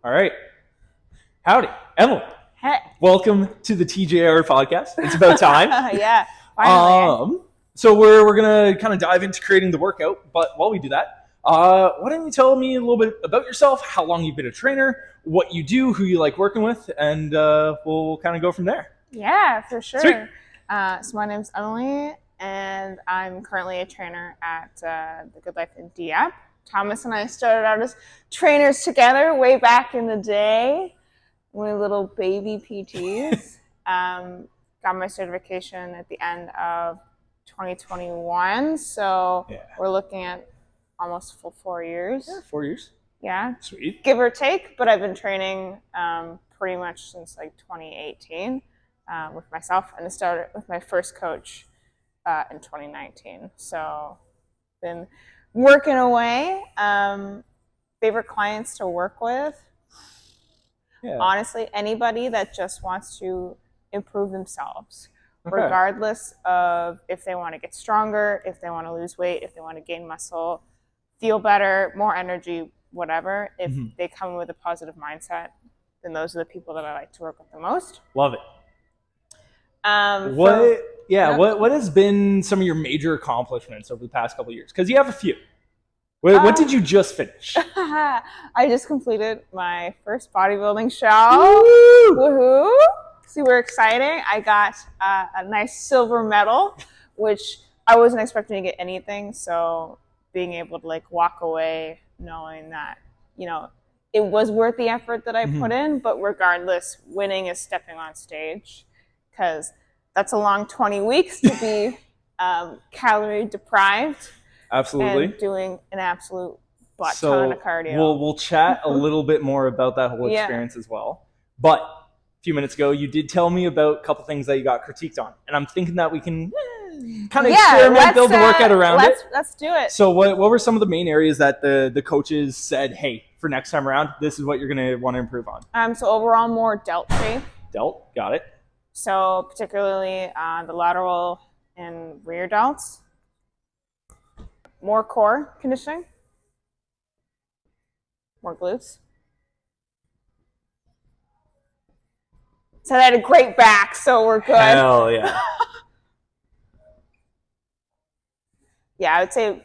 All right. Howdy, Emily. Hey. Welcome to the TJR podcast. It's about time. Yeah, finally. So we're gonna kind of dive into creating the workout, but while we do that, why don't you tell me a little bit about yourself, how long you've been a trainer, what you do, who you like working with, and we'll kind of go from there. Yeah, for sure. Sweet. So my name's Emily, and I'm currently a trainer at the Good Life in Dieppe. Thomas and I started out as trainers together way back in the day. We were little baby PTs. Got my certification at the end of 2021, so we're looking at almost full 4 years. Yeah, 4 years. Yeah. Sweet. Give or take, but I've been training pretty much since like 2018 with myself, and I started with my first coach in 2019. So been working away. Favorite clients to work with? Yeah. Honestly, anybody that just wants to improve themselves, regardless of if they want to get stronger, if they want to lose weight, if they want to gain muscle, feel better, more energy, whatever. If they come with a positive mindset, then those are the people that I like to work with the most. Love it. What has been some of your major accomplishments over the past couple of years? Because you have a few. What did you just finish? I just completed my first bodybuilding show. Woohoo! Super exciting. I got a nice silver medal, which I wasn't expecting to get anything. So being able to like walk away knowing that, you know, it was worth the effort that I put in, but regardless, winning is stepping on stage, because that's a long 20 weeks to be calorie deprived. Absolutely. And doing an absolute butt ton of cardio. We'll chat a little bit more about that whole experience as well. But a few minutes ago, you did tell me about a couple things that you got critiqued on. And I'm thinking that we can kind of experiment, build the workout around it. Let's do it. So what were some of the main areas that the coaches said, hey, for next time around, this is what you're going to want to improve on? So overall, more delt shape. Delt, got it. So particularly the lateral and rear delts. More core conditioning. More glutes. So I had a great back, so we're good. Hell yeah. Yeah, I would say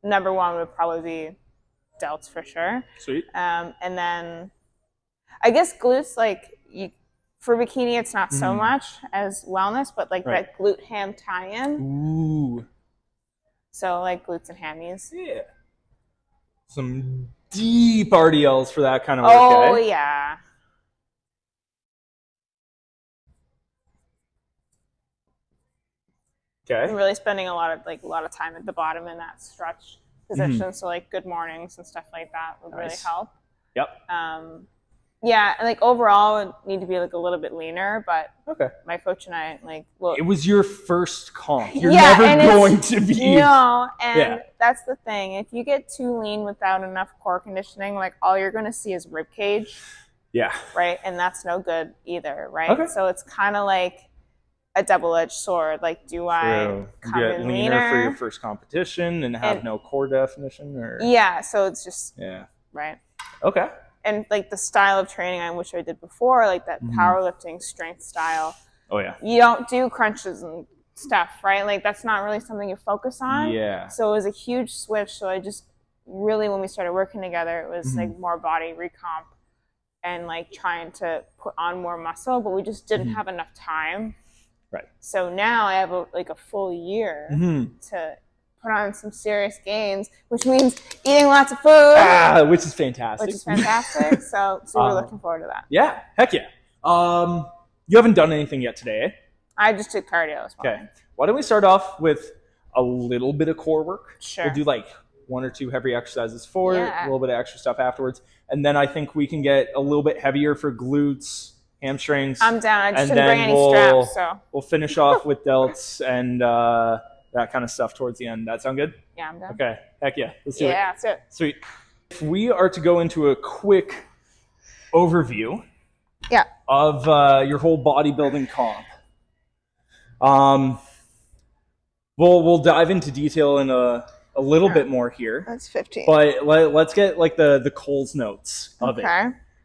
number one would probably be delts for sure. Sweet. And then I guess glutes, like for bikini, it's not so much as wellness, but like that glute ham tie-in. Ooh. So like glutes and hammies. Yeah. Some deep RDLs for that kind of work. Oh, yeah. Okay. I'm really spending a lot of time at the bottom in that stretch position. So like good mornings and stuff like that would really help. Yep. Yeah, and like overall, I need to be like a little bit leaner, but my coach and I it was your first comp. You're never going to be. No, and that's the thing. If you get too lean without enough core conditioning, like all you're going to see is rib cage. Yeah. Right, and that's no good either, right? Okay. So it's kind of like a double-edged sword. Like, do I come in leaner for your first competition and have no core definition, or so it's just right. Okay. And like the style of training I wish I did before, like that powerlifting strength style. Oh yeah. You don't do crunches and stuff, right? Like that's not really something you focus on. Yeah. So it was a huge switch. So I just really, when we started working together, it was like more body recomp and like trying to put on more muscle, but we just didn't have enough time. Right. So now I have a full year to put on some serious gains, which means eating lots of food. Which is fantastic. So we're looking forward to that. Yeah, heck yeah. You haven't done anything yet today, eh? I just did cardio as well. Okay. Why don't we start off with a little bit of core work? Sure. We'll do like 1 or 2 heavy exercises for it, a little bit of extra stuff afterwards. And then I think we can get a little bit heavier for glutes, hamstrings. I'm down. I just didn't bring any straps, so. We'll finish off with delts and that kind of stuff towards the end. That sound good? Yeah, I'm done. Okay. Heck yeah. Let's do it. Yeah, that's it. Sweet. If we are to go into a quick overview of your whole bodybuilding comp, we'll dive into detail in a little bit more here. That's 15. But let's get like the Coles notes of it.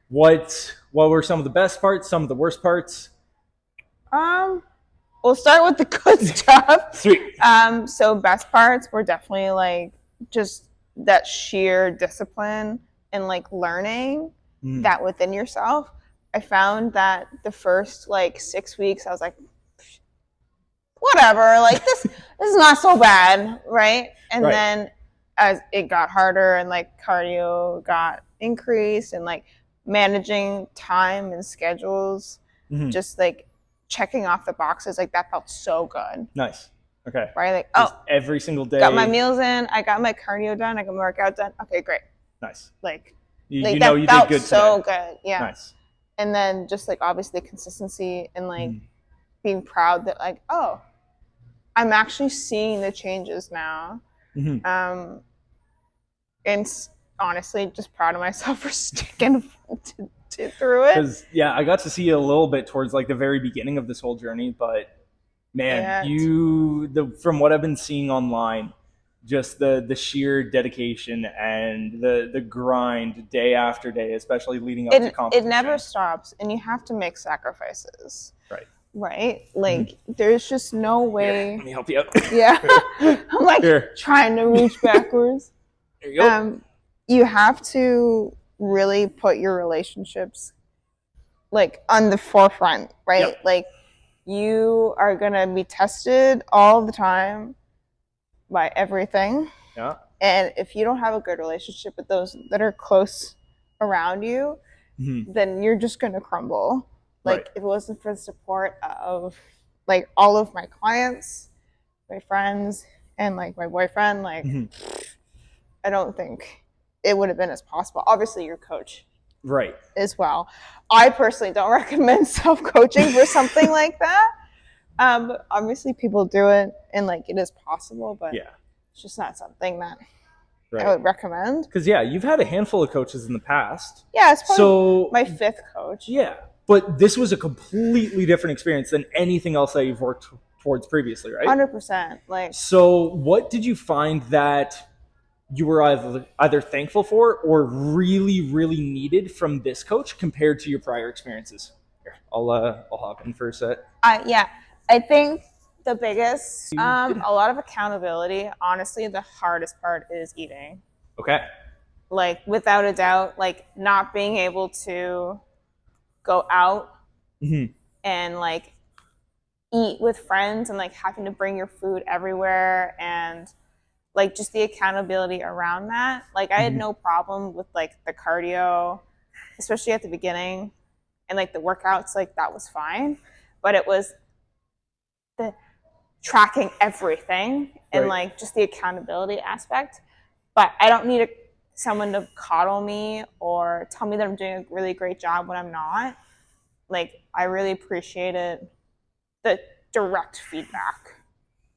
What were some of the best parts, some of the worst parts? We'll start with the good stuff. Sweet. So best parts were definitely like just that sheer discipline and like learning that within yourself. I found that the first like 6 weeks, I was like, whatever, like this is not so bad, right? And then as it got harder and like cardio got increased and like managing time and schedules, just like checking off the boxes, like that felt so good. Nice. Okay. Right? Like, just every single day. Got my meals in, I got my cardio done, I got my workout done. Okay, great. Nice. Like, you know you did good so today. Good. Yeah. Nice. And then just like obviously consistency and like being proud that like, oh, I'm actually seeing the changes now. And honestly, just proud of myself for sticking through it. Because I got to see you a little bit towards like the very beginning of this whole journey, but man, from what I've been seeing online, just the sheer dedication and the grind day after day, especially leading up to competition. It never stops, and you have to make sacrifices. Right? Like, there's just no way. Here, let me help you out. Yeah. I'm like trying to reach backwards. There you go. You have to really put your relationships like on the forefront, right? Yep. Like, you are going to be tested all the time by everything. Yeah. And if you don't have a good relationship with those that are close around you, then you're just going to crumble. Like, if it wasn't for the support of like all of my clients, my friends, and like my boyfriend, like I don't think it would have been as possible. Obviously your coach as well. I personally don't recommend self-coaching for something like that. But obviously people do it and like it is possible, but it's just not something that I would recommend. Because you've had a handful of coaches in the past. Yeah, it's probably my fifth coach. Yeah. But this was a completely different experience than anything else that you've worked towards previously, right? 100%. Like, so what did you find that you were either thankful for or really, really needed from this coach compared to your prior experiences? Here, I'll hop in for a set. I think the biggest, a lot of accountability. Honestly, the hardest part is eating. Okay. Like, without a doubt, like not being able to go out and like eat with friends and like having to bring your food everywhere and like just the accountability around that. Like, I had no problem with like the cardio, especially at the beginning, and like the workouts, like that was fine. But it was the tracking everything and like just the accountability aspect. But I don't need someone to coddle me or tell me that I'm doing a really great job when I'm not. Like, I really appreciated the direct feedback.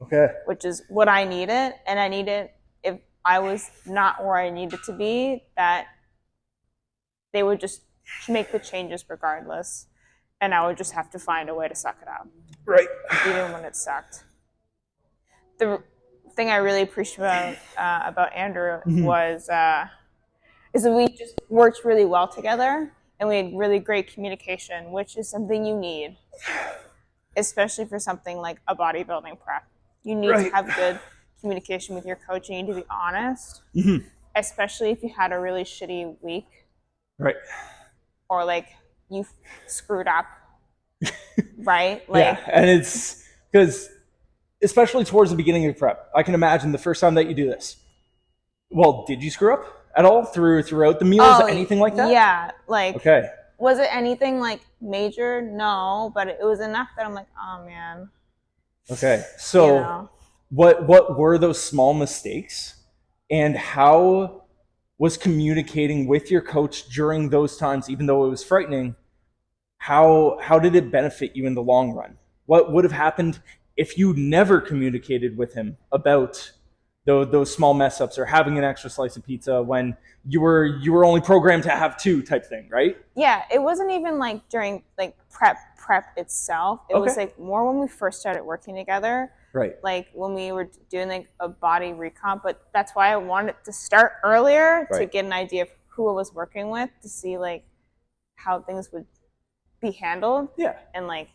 Okay. Which is what I needed. And I needed, if I was not where I needed to be, that they would just make the changes regardless. And I would just have to find a way to suck it up. Right. Even when it sucked. The thing I really appreciate about Andrew was is that we just worked really well together and we had really great communication, which is something you need, especially for something like a bodybuilding prep. You need to have good communication with your coach. You need to be honest, especially if you had a really shitty week. Right. Or like you screwed up. Right? Like, and it's because especially towards the beginning of prep, I can imagine the first time that you do this. Well, did you screw up at all throughout the meals? Anything like that? Yeah. Like, was it anything like major? No, but it was enough that I'm like, oh man. Okay. So what were those small mistakes and how was communicating with your coach during those times, even though it was frightening, how did it benefit you in the long run? What would have happened if you never communicated with him about those small mess ups or having an extra slice of pizza when you were only programmed to have two type thing, right? Yeah, it wasn't even like during like prep itself. It was like more when we first started working together. Right. Like when we were doing like a body recomp, but that's why I wanted to start earlier to get an idea of who I was working with, to see like how things would be handled. Yeah. And like,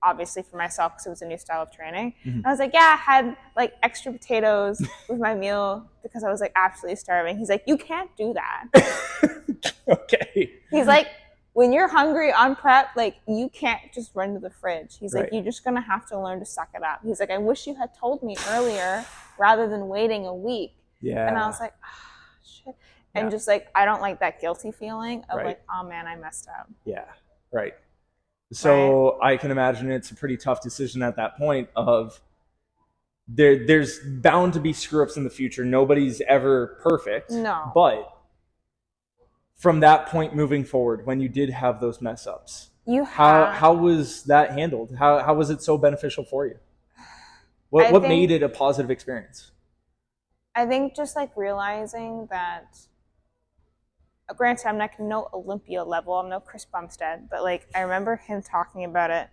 obviously for myself, because it was a new style of training. And I was like, yeah, I had like extra potatoes with my meal because I was like absolutely starving. He's like, you can't do that. Okay. He's like, when you're hungry on prep, like you can't just run to the fridge. He's like, you're just gonna have to learn to suck it up. He's like, I wish you had told me earlier rather than waiting a week. Yeah. And I was like, oh, shit. And just like, I don't like that guilty feeling of like, oh man, I messed up. Yeah. Right. So I can imagine it's a pretty tough decision at that point of there's bound to be screw ups in the future. Nobody's ever perfect. No. But from that point moving forward, when you did have those mess ups, how was that handled? How was it so beneficial for you? What made it a positive experience? I think just like realizing that, granted, I'm like no Olympia level, I'm no Chris Bumstead, but like I remember him talking about it,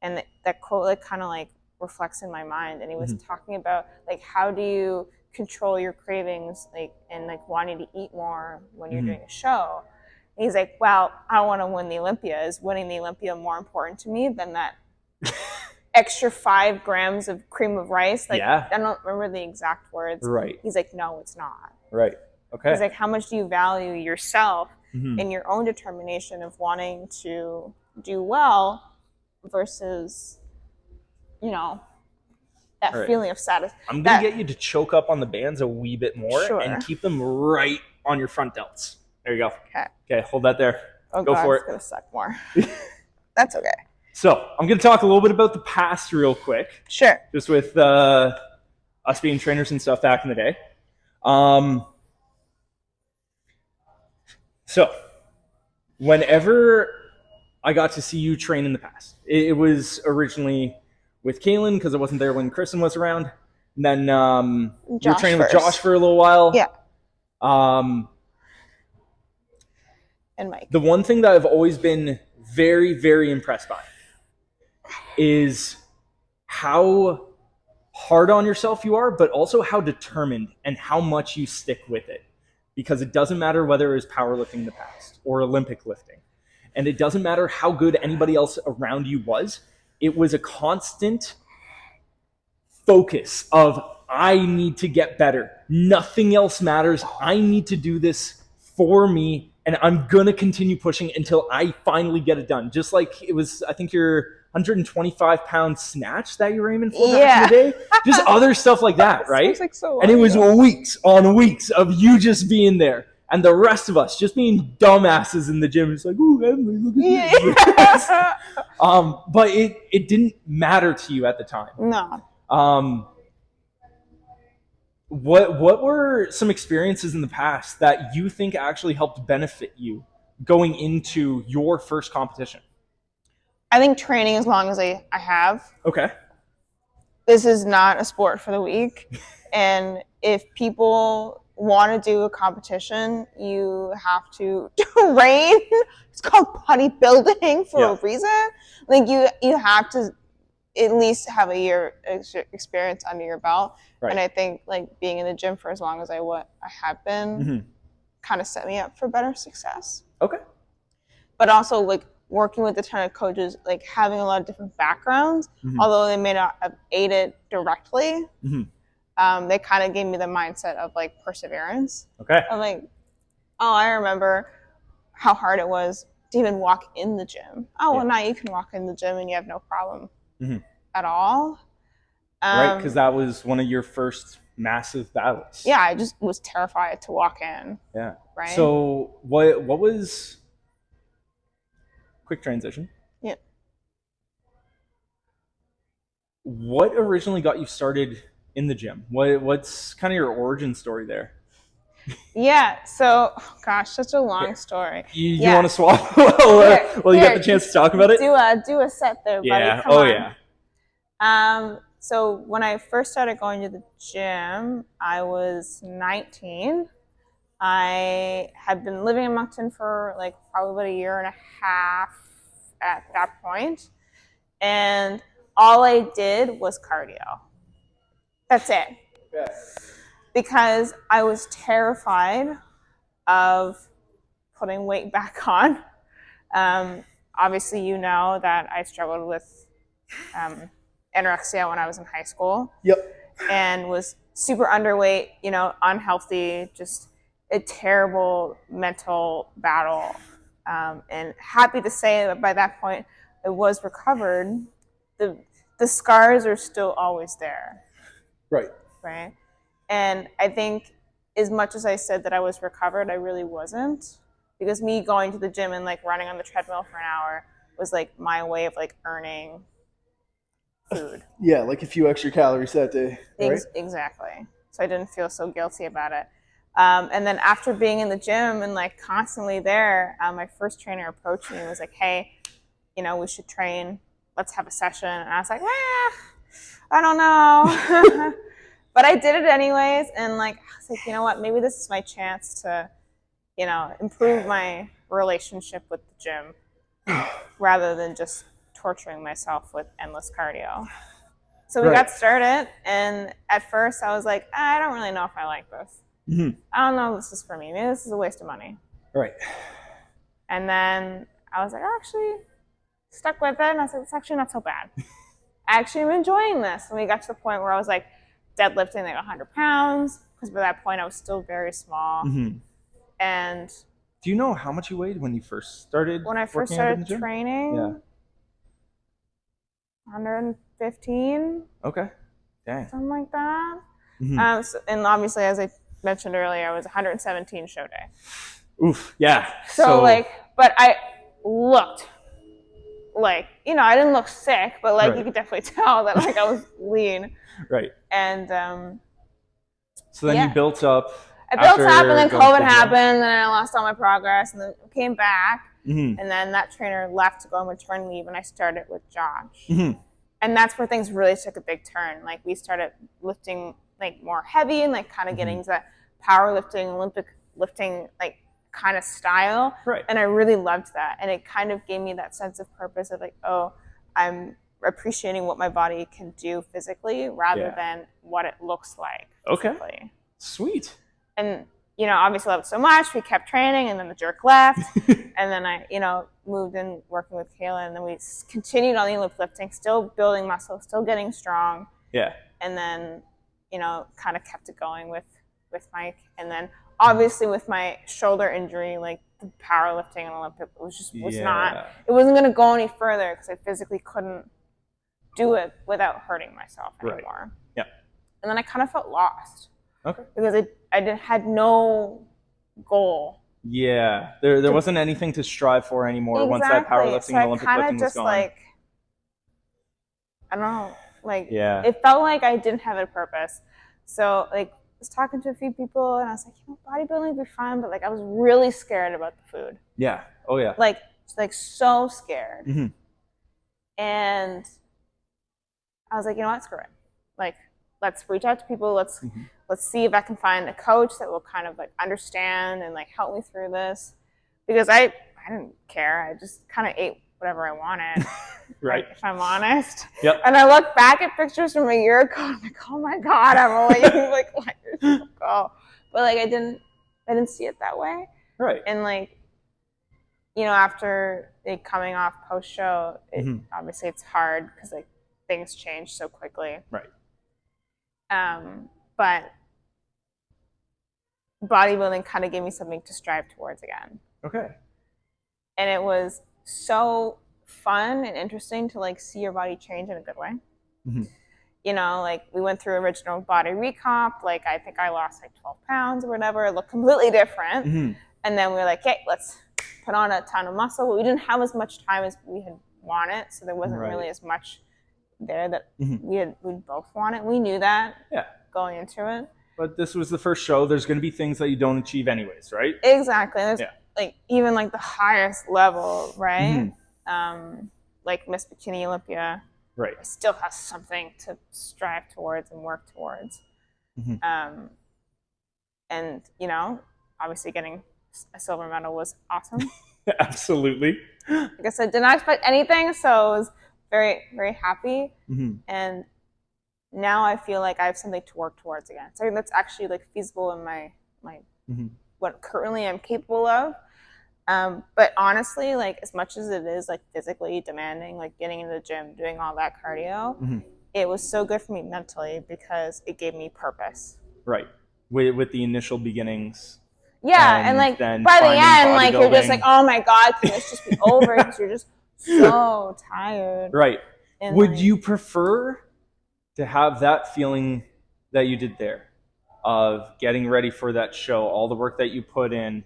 and that quote like kind of like reflects in my mind. And he was talking about like how do you control your cravings, like and like wanting to eat more when you're doing a show. And he's like, well, I want to win the Olympia. Is winning the Olympia more important to me than that extra 5 grams of cream of rice? Like I don't remember the exact words. Right. He's like, no, it's not. Right. Okay. He's like, how much do you value yourself and your own determination of wanting to do well versus, you know, that feeling of satisfaction. I'm going to get you to choke up on the bands a wee bit more and keep them right on your front delts. There you go. Okay. Okay, hold that there. Oh, go God, for it's going to suck more. That's okay. So I'm going to talk a little bit about the past real quick. Sure. Just with us being trainers and stuff back in the day. So whenever I got to see you train in the past, it was originally with Kaylin because I wasn't there when Kristen was around. And then you were training with Josh for a little while. Yeah. And Mike. The one thing that I've always been very, very impressed by is how hard on yourself you are, but also how determined and how much you stick with it. Because it doesn't matter whether it was powerlifting in the past or Olympic lifting. And it doesn't matter how good anybody else around you was. It was a constant focus of, I need to get better. Nothing else matters. I need to do this for me. And I'm going to continue pushing until I finally get it done. Just like it was, I think your 125-pound snatch that you were aiming for back in the day. Just other stuff like that, right? Like so and it was weeks on weeks of you just being there. And the rest of us just being dumbasses in the gym. It's like, ooh, Emily, look at this. But it didn't matter to you at the time. No. What were some experiences in the past that you think actually helped benefit you going into your first competition? I think training as long as I have. Okay. This is not a sport for the weak. And if people want to do a competition, you have to train. It's called bodybuilding for a reason. Like you have to at least have a year experience under your belt. Right. And I think like being in the gym for as long as I have been kind of set me up for better success. Okay. But also like working with a ton of coaches, like having a lot of different backgrounds, although they may not have aided directly, they kind of gave me the mindset of like perseverance. Okay. Of like, oh, I remember how hard it was to even walk in the gym. Oh, well, now you can walk in the gym and you have no problem at all. Right, because that was one of your first massive battles. Yeah, I just was terrified to walk in. Yeah. Right. So what was... Quick transition. Yeah. What originally got you started in the gym? What's kind of your origin story there? Yeah, so, gosh, such a long story. You want to swap? Well, you got the chance to talk about it? Do a set there, buddy. Yeah. Come on. Yeah. So when I first started going to the gym, I was 19. I had been living in Moncton for like probably about a year and a half at that point. And all I did was cardio. That's it. Yeah. Because I was terrified of putting weight back on. Obviously, you know that I struggled with anorexia when I was in high school. Yep. And was super underweight, you know, unhealthy, just a terrible mental battle. And happy to say that by that point, it was recovered. The scars are still always there. Right. Right. And I think as much as I said that I was recovered, I really wasn't, because me going to the gym and like running on the treadmill for an hour was like my way of like earning food. Yeah, like a few extra calories that day. Right? Exactly. So I didn't feel so guilty about it. And then after being in the gym and like constantly there, my first trainer approached me and was like, hey, you know, we should train. Let's have a session. And I was like, I don't know. But I did it anyways. And like, I was like, you know what? Maybe this is my chance to, you know, improve my relationship with the gym rather than just torturing myself with endless cardio. So we got started, and at first I was like, I don't really know if I like this. I don't know if this is for me. Maybe this is a waste of money. Right. And then I was like, I actually stuck with it, and I said, it's actually not so bad. I actually am enjoying this. And we got to the point where I was like deadlifting like 100 pounds, because by that point I was still very small. And do you know how much you weighed when you first started? When I first started training, 115. Okay. Dang. Something like that. And obviously, as I mentioned earlier, I was 117 show day. Oof. Yeah. So like, but I looked like, you know, I didn't look sick, but like you could definitely tell that like I was lean. Right. And so then you built up. I built up, and then COVID happened, and then I lost all my progress, and then came back. And then that trainer left to go on maternity leave, and I started with Josh. And that's where things really took a big turn. Like we started lifting like more heavy and like kind of getting into that powerlifting, Olympic lifting like kind of style. Right. And I really loved that. And it kind of gave me that sense of purpose of like, oh, I'm appreciating what my body can do physically rather than what it looks like physically. Okay. Sweet. And, you know, obviously loved it so much. We kept training, and then the jerk left. And then I, you know, moved in working with Kayla, and then we continued on the lifting, still building muscle, still getting strong. Yeah. And then, you know, kind of kept it going with Mike. And then obviously with my shoulder injury, like the powerlifting and Olympic was not, it wasn't going to go any further because I physically couldn't do it without hurting myself anymore. Yeah. And then I kind of felt lost. Okay. Because I had no goal. Yeah, there wasn't anything to strive for anymore once that powerlifting and Olympic lifting was gone. Like, I don't know, like it felt like I didn't have a purpose. So like I was talking to a few people, and I was like, you know, bodybuilding would be fun, but like I was really scared about the food. Yeah. Oh yeah. Like so scared. And I was like, you know what, screw it. Like, let's reach out to people. Let's see if I can find a coach that will kind of like understand and like help me through this, because I didn't care. I just kind of ate whatever I wanted. Right. If I'm honest. Yep. And I look back at pictures from a year ago, and I'm like, oh my God, Emily, like years ago. But like I didn't see it that way. Right. And like, you know, after like coming off post show, obviously it's hard because like things change so quickly. Right. But bodybuilding kind of gave me something to strive towards again. Okay. And it was so fun and interesting to like see your body change in a good way. You know, like we went through original body recomp. Like I think I lost like 12 pounds or whatever. It looked completely different. And then we were like, hey, let's put on a ton of muscle. But we didn't have as much time as we had wanted. So there wasn't really as much there that we both wanted. We knew that going into it. But this was the first show. There's going to be things that you don't achieve anyways, right? Exactly. There's like even like the highest level, right? Like Miss Bikini Olympia, right? Still has something to strive towards and work towards. And you know, obviously getting a silver medal was awesome. Absolutely. Like I said, did not expect anything, so I was very, very happy. And now I feel like I have something to work towards again. Something that's actually like feasible in my what currently I'm capable of. But honestly, like as much as it is like physically demanding, like getting into the gym, doing all that cardio, it was so good for me mentally because it gave me purpose. Right. With the initial beginnings. Yeah, and like by the end, like you're just like, oh my God, can this just be over? Because you're just so tired. Right. And would like, you prefer to have that feeling that you did there of getting ready for that show, all the work that you put in?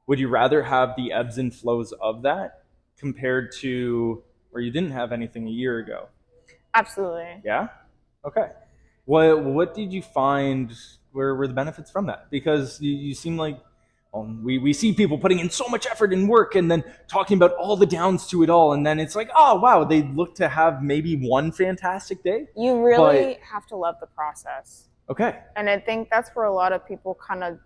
Would you rather have the ebbs and flows of that compared to where you didn't have anything a year ago? Absolutely. Yeah? Okay. What did you find were the benefits from that? Because you seem like we see people putting in so much effort and work and then talking about all the downs to it all, and then it's like, oh wow, they look to have maybe one fantastic day. You really have to love the process. Okay. And I think that's where a lot of people kind of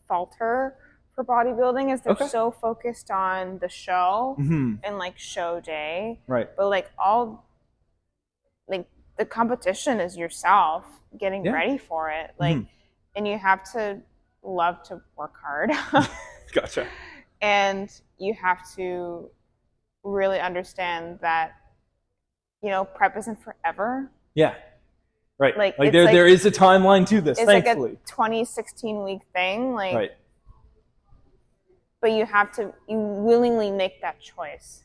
falter for bodybuilding is they're so focused on the show and like show day. Right. But like the competition is yourself getting ready for it. Like and you have to love to work hard. Gotcha. And you have to really understand that, you know, prep isn't forever. Yeah. Right. Like there is a timeline to this, it's thankfully. Like a 20-16 week thing. Like, right. But you willingly make that choice.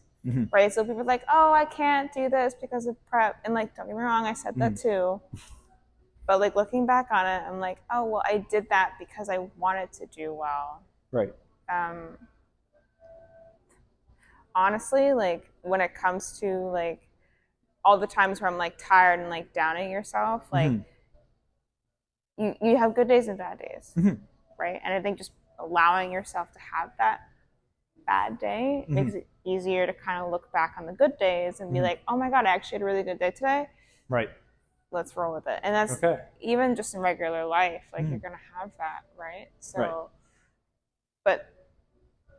Right? So people are like, oh, I can't do this because of prep. And like, don't get me wrong, I said that too. But like looking back on it, I'm like, oh, well, I did that because I wanted to do well. Right. Honestly, like when it comes to like all the times where I'm like tired and like downing yourself, like you have good days and bad days, right? And I think just allowing yourself to have that bad day makes it easier to kind of look back on the good days and be like, oh my God, I actually had a really good day today. Right. Let's roll with it. And that's even just in regular life, like you're going to have that, right? So, but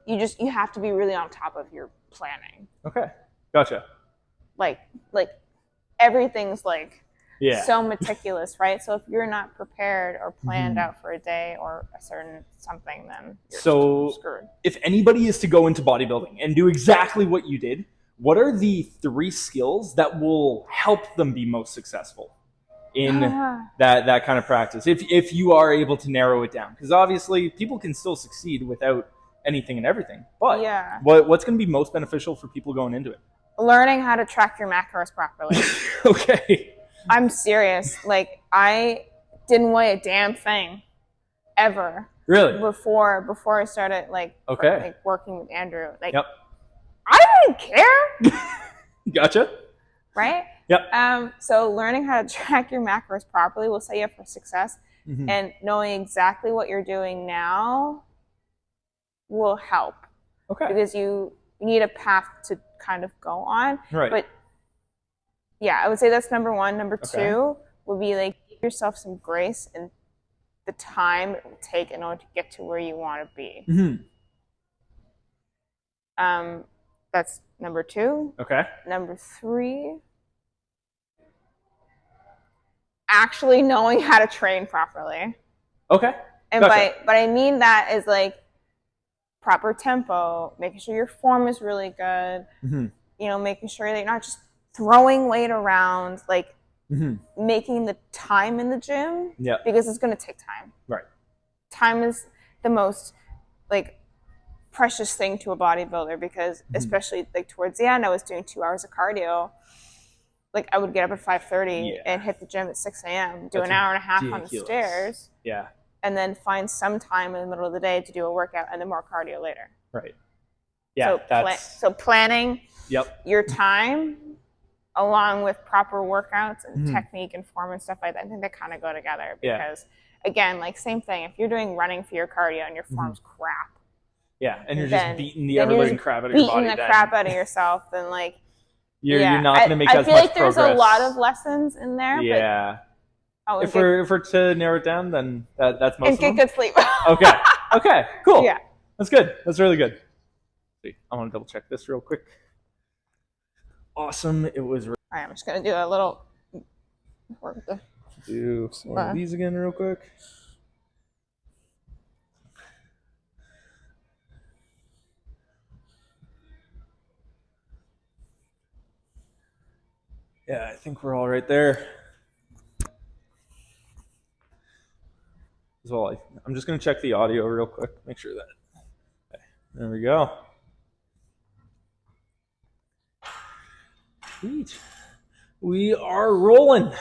you have to be really on top of your planning. Okay. Gotcha. Like everything's like so meticulous, right? So if you're not prepared or planned out for a day or a certain something, then you're screwed. If anybody is to go into bodybuilding and do exactly what you did, what are the 3 skills that will help them be most successful in that kind of practice? If you are able to narrow it down, because obviously people can still succeed without anything and everything. But what's going to be most beneficial for people going into it? Learning how to track your macros properly. Okay. I'm serious. Like I didn't weigh a damn thing ever. Really? Before I started like working with Andrew. Like I didn't care. Gotcha. Right? Yep. So learning how to track your macros properly will set you up for success. And knowing exactly what you're doing now will help. Okay. Because you need a path to kind of go on. Right. But yeah, I would say that's number 1. Number 2 would be like give yourself some grace and the time it will take in order to get to where you want to be. That's number 2. Okay. Number 3, actually knowing how to train properly. Okay. And but I mean that is like proper tempo, making sure your form is really good. You know, making sure that you're not just throwing weight around, like making the time in the gym. Yeah. Because it's going to take time. Right. Time is the most like precious thing to a bodybuilder because especially like towards the end, I was doing 2 hours of cardio. Like I would get up at 5:30 and hit the gym at 6 a.m. Do an hour and a half on the stairs. Yeah. And then find some time in the middle of the day to do a workout and then more cardio later. Right. Yeah. So planning your time along with proper workouts and technique and form and stuff like that. I think they kind of go together because again, like same thing. If you're doing running for your cardio and your form's crap. Yeah. And you're just beating the ever-living crap out of your body. Beating the crap out of yourself, then like you're not going to make as much progress. I feel like there's a lot of lessons in there. Yeah. But if we're to narrow it down, then that's most of them. And get good sleep. Okay. Okay. Cool. Yeah. That's good. That's really good. See, I want to double check this real quick. Awesome. It was. All right, I'm just gonna do a little. Do one of these again real quick. Yeah, I think we're all right there. As well, I'm just going to check the audio real quick, make sure that. Okay, there we go. Sweet. We are rolling.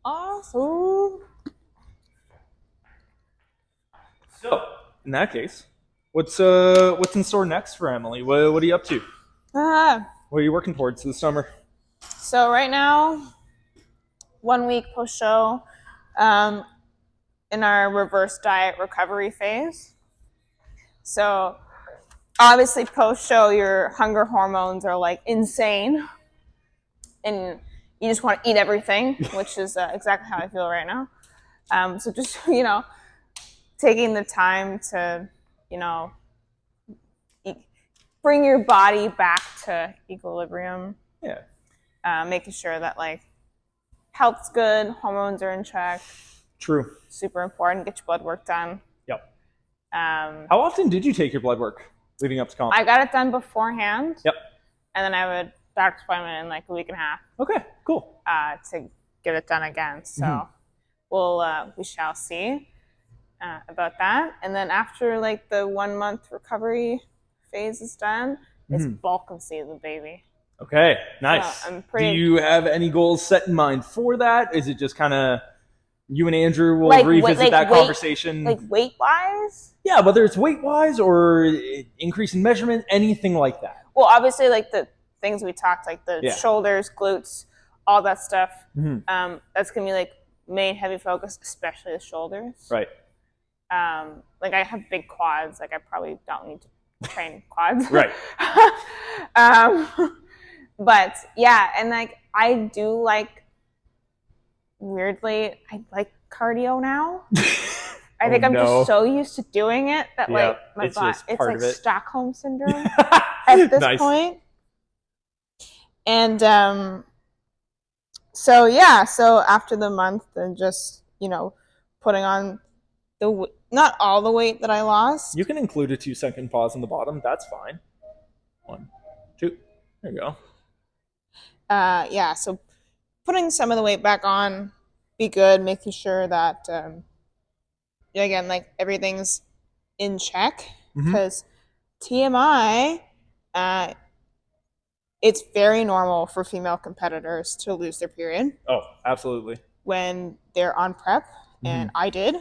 Awesome. So, in that case, what's in store next for Emily? What are you up to? What are you working towards this summer? So right now, 1 week post show, in our reverse diet recovery phase. So obviously post show, your hunger hormones are like insane, and you just want to eat everything, which is exactly how I feel right now. So just taking the time to bring your body back to equilibrium. Yeah. Making sure that like health's good, hormones are in check. True. Super important. Get your blood work done. Yep. How often did you take your blood work leading up to comp? I got it done beforehand. Yep. And then I have a doctor's appointment in like a week and a half. Okay, cool. To get it done again. So we shall see about that. And then after like the 1 month recovery phase is done, it's bulk of season, baby. Okay, nice. So do you have any goals set in mind for that? Is it just kind of you and Andrew will revisit that conversation? Like weight-wise? Yeah, whether it's weight-wise or increase in measurement, anything like that. Well, obviously, like the things we talked, like the shoulders, glutes, all that stuff. That's going to be like main heavy focus, especially the shoulders. Right. Like I have big quads. Like I probably don't need to train quads. Right. But yeah, and like I do like, weirdly, I like cardio now. I think I'm just so used to doing it that like my body, it's like Stockholm syndrome at this point. And so after the month, then just putting on not all the weight that I lost. You can include a 2-second pause on the bottom. That's fine. 1, 2. There you go. So putting some of the weight back on, be good, making sure that again, like everything's in check, because TMI, it's very normal for female competitors to lose their period. Oh, absolutely. When they're on prep, and I did.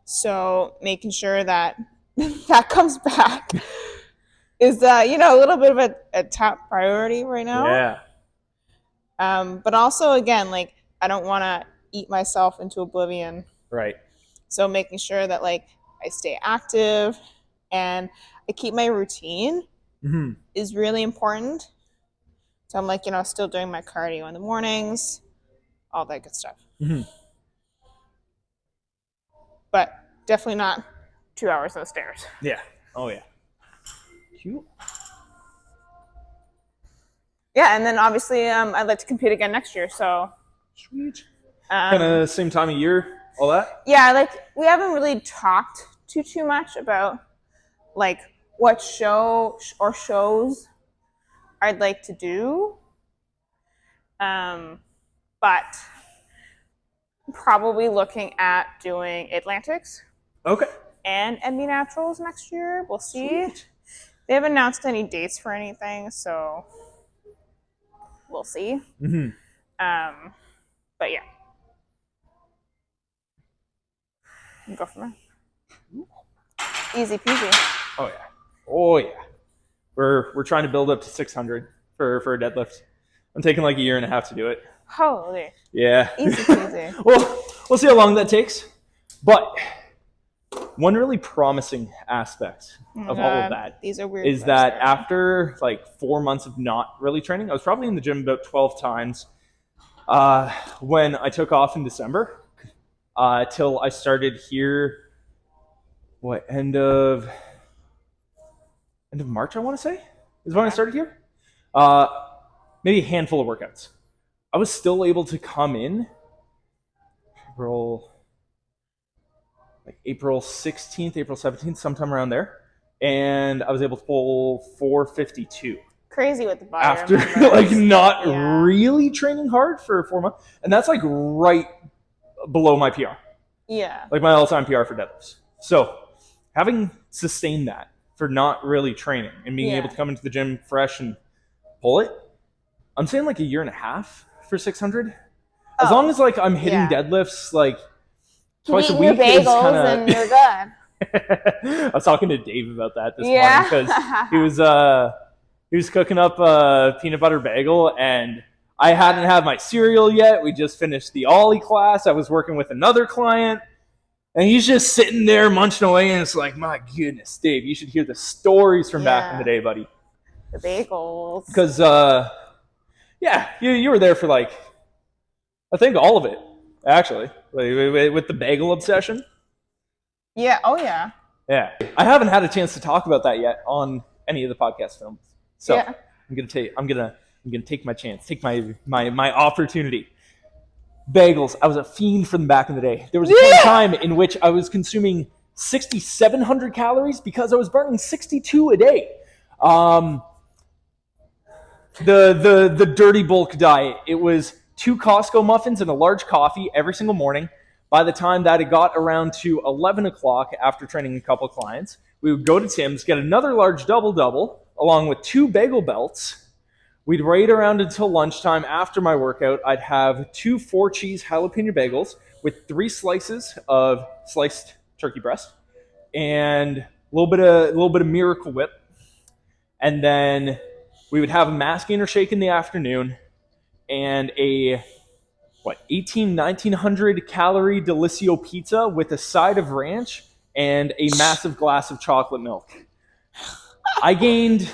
So making sure that that comes back is a little bit of a top priority right now. Yeah. But also, again, like I don't want to eat myself into oblivion. Right. So making sure that like I stay active and I keep my routine is really important. So I'm like, still doing my cardio in the mornings, all that good stuff. But definitely not 2 hours on the stairs. Yeah. Oh yeah. Cute. Yeah, and then obviously I'd like to compete again next year. So sweet. Kind of same time of year, all that. Yeah, like we haven't really talked too much about like what show or shows I'd like to do, but probably looking at doing Atlantics. Okay. And NB Naturals next year. We'll see. Sweet. They haven't announced any dates for anything, so we'll see. But yeah, go from there. Easy peasy. Oh yeah. Oh yeah. We're trying to build up to 600 for a deadlift. I'm taking like a year and a half to do it. Holy. Yeah. Easy peasy. Well, we'll see how long that takes. But one really promising aspect of all of that is that after like 4 months of not really training, I was probably in the gym about 12 times when I took off in December till I started here, end of March, I want to say, is when I started here. Maybe a handful of workouts. I was still able to come in April 16th, April 17th, sometime around there. And I was able to pull 452. crazy with the body. After like not really training hard for 4 months. And that's like right below my PR. Yeah. Like my all-time PR for deadlifts. So having sustained that for not really training and being able to come into the gym fresh and pull it, I'm saying like a year and a half for 600. As long as like I'm hitting deadlifts like twice a week. Bagels and you're good. I was talking to Dave about that this morning because he was cooking up a peanut butter bagel and I hadn't had my cereal yet. We just finished the Ollie class. I was working with another client and he's just sitting there munching away and it's like, my goodness, Dave, you should hear the stories from back in the day, buddy. The bagels. Because, you were there for like, I think all of it, actually, with the bagel obsession. Yeah. Oh, yeah. Yeah. I haven't had a chance to talk about that yet on any of the podcast films. So I'm gonna take my chance, take my opportunity. Bagels. I was a fiend for them back in the day. There was a time in which I was consuming 6,700 calories because I was burning 62 a day. The dirty bulk diet. It was 2 Costco muffins and a large coffee every single morning. By the time that it got around to 11 o'clock after training a couple of clients, we would go to Tim's, get another large double-double along with 2 bagel belts. We'd wait around until lunchtime. After my workout, I'd have 2 4-cheese jalapeno bagels with 3 slices of sliced turkey breast and a little bit of Miracle Whip. And then we would have a mass gainer shake in the afternoon and a 1900 calorie Delissio pizza with a side of ranch and a massive glass of chocolate milk. I gained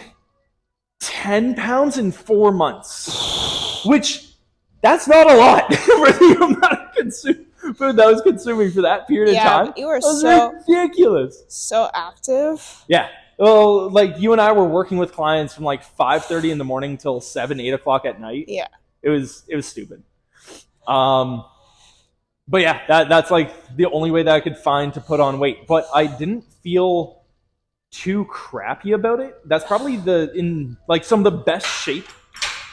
10 pounds in 4 months, which that's not a lot for the amount of food that I was consuming for that period of time. You were so ridiculous. So active. Yeah. Well, like you and I were working with clients from like 5:30 in the morning till 7, 8 o'clock at night. Yeah. It was stupid. But yeah, that's like the only way that I could find to put on weight. But I didn't feel too crappy about it. That's probably in some of the best shape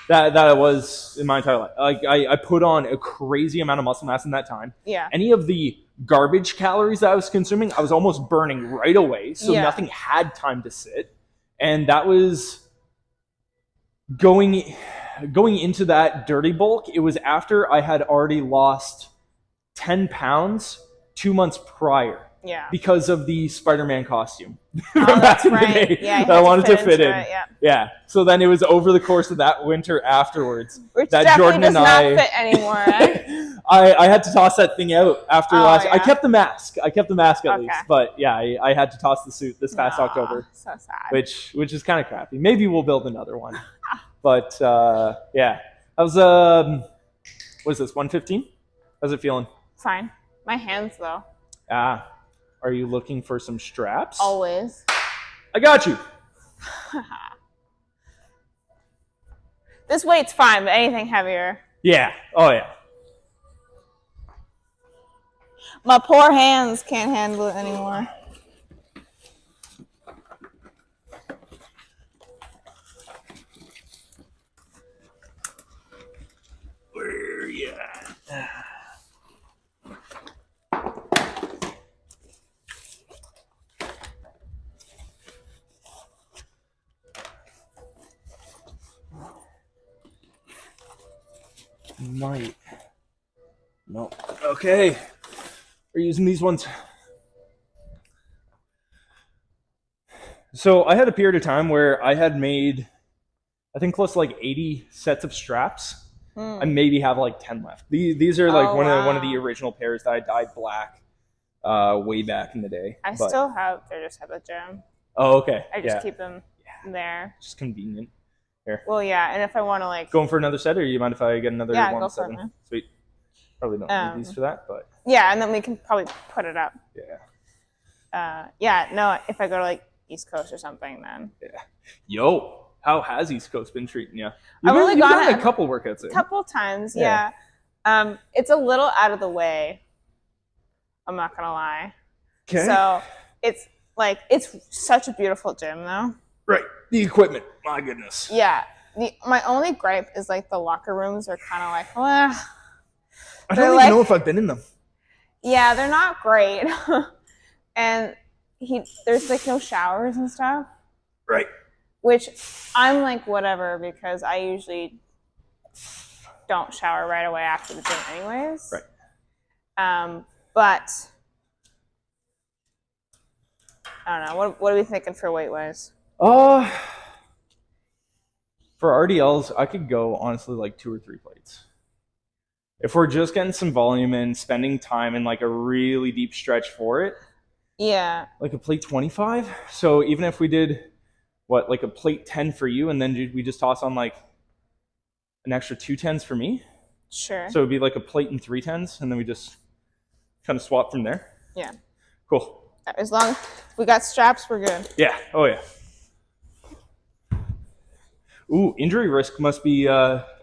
that I was in my entire life. Like I put on a crazy amount of muscle mass in that time. Yeah. Any of the garbage calories that I was consuming, I was almost burning right away. So nothing had time to sit. And that was going into that dirty bulk. It was after I had already lost 10 pounds 2 months prior. Yeah. Because of the Spider-Man costume from back in the day that I wanted to fit in. Yeah. So then it was over the course of that winter afterwards which that definitely Jordan does and I not fit anymore. Eh? I had to toss that thing out after last. Yeah. I kept the mask. at least, but yeah, I had to toss the suit this past October. So sad. Which is kind of crappy. Maybe we'll build another one. But yeah, I was what is this 115? How's it feeling? Fine. My hands though. Are you looking for some straps? Always. I got you. This weight's fine, but anything heavier. Yeah. Oh yeah. My poor hands can't handle it anymore. Where you at? Might. No. Okay. We're using these ones. So I had a period of time where I had made, I think, close to like 80 sets of straps. I maybe have like 10 left. These are like one of the original pairs that I dyed black way back in the day. I still have. They're just at the gym. Oh, okay. I just keep them there. Just convenient. Here. Well, yeah, and if I want to like going for another set, or you mind if I get another 1-7? Go for it. Sweet. Probably don't need these for that, but yeah, and then we can probably put it up. Yeah. Yeah. No, if I go to like East Coast or something, then. Yeah. Yo, how has East Coast been treating you? I've only gone a couple workouts in. A couple times, yeah. It's a little out of the way. I'm not gonna lie. Okay. So it's such a beautiful gym, though. Right. The equipment, my goodness. Yeah. My only gripe is like the locker rooms are kind of like, well, I don't even know if I've been in them. Yeah, they're not great. And there's like no showers and stuff. Right. Which I'm like, whatever, because I usually don't shower right away after the gym anyways. Right. But I don't know. What are we thinking for weight-wise? For RDLs, I could go honestly like 2 or 3 plates. If we're just getting some volume and spending time in like a really deep stretch for it. Yeah. Like a plate 25. So even if we did like a plate 10 for you, and then we just toss on like an extra 2 10s for me. Sure. So it'd be like a plate and 3 10s, and then we just kind of swap from there. Yeah. Cool. As long as we got straps, we're good. Yeah. Oh yeah. Ooh, injury risk must be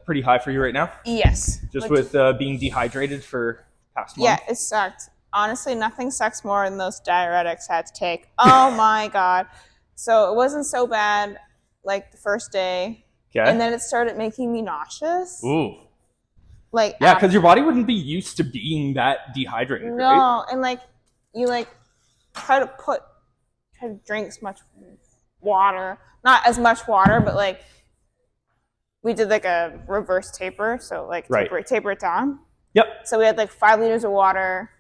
pretty high for you right now. Yes. Just with being dehydrated for past month. Yeah, it sucked. Honestly, nothing sucks more than those diuretics I had to take. Oh my God. So it wasn't so bad like the first day. Okay. And then it started making me nauseous. Ooh. Like yeah, because your body wouldn't be used to being that dehydrated, no, right? and like you like try to drink as much water. Not as much water, but like we did like a reverse taper, so like taper it down. Yep. So we had like 5 liters of water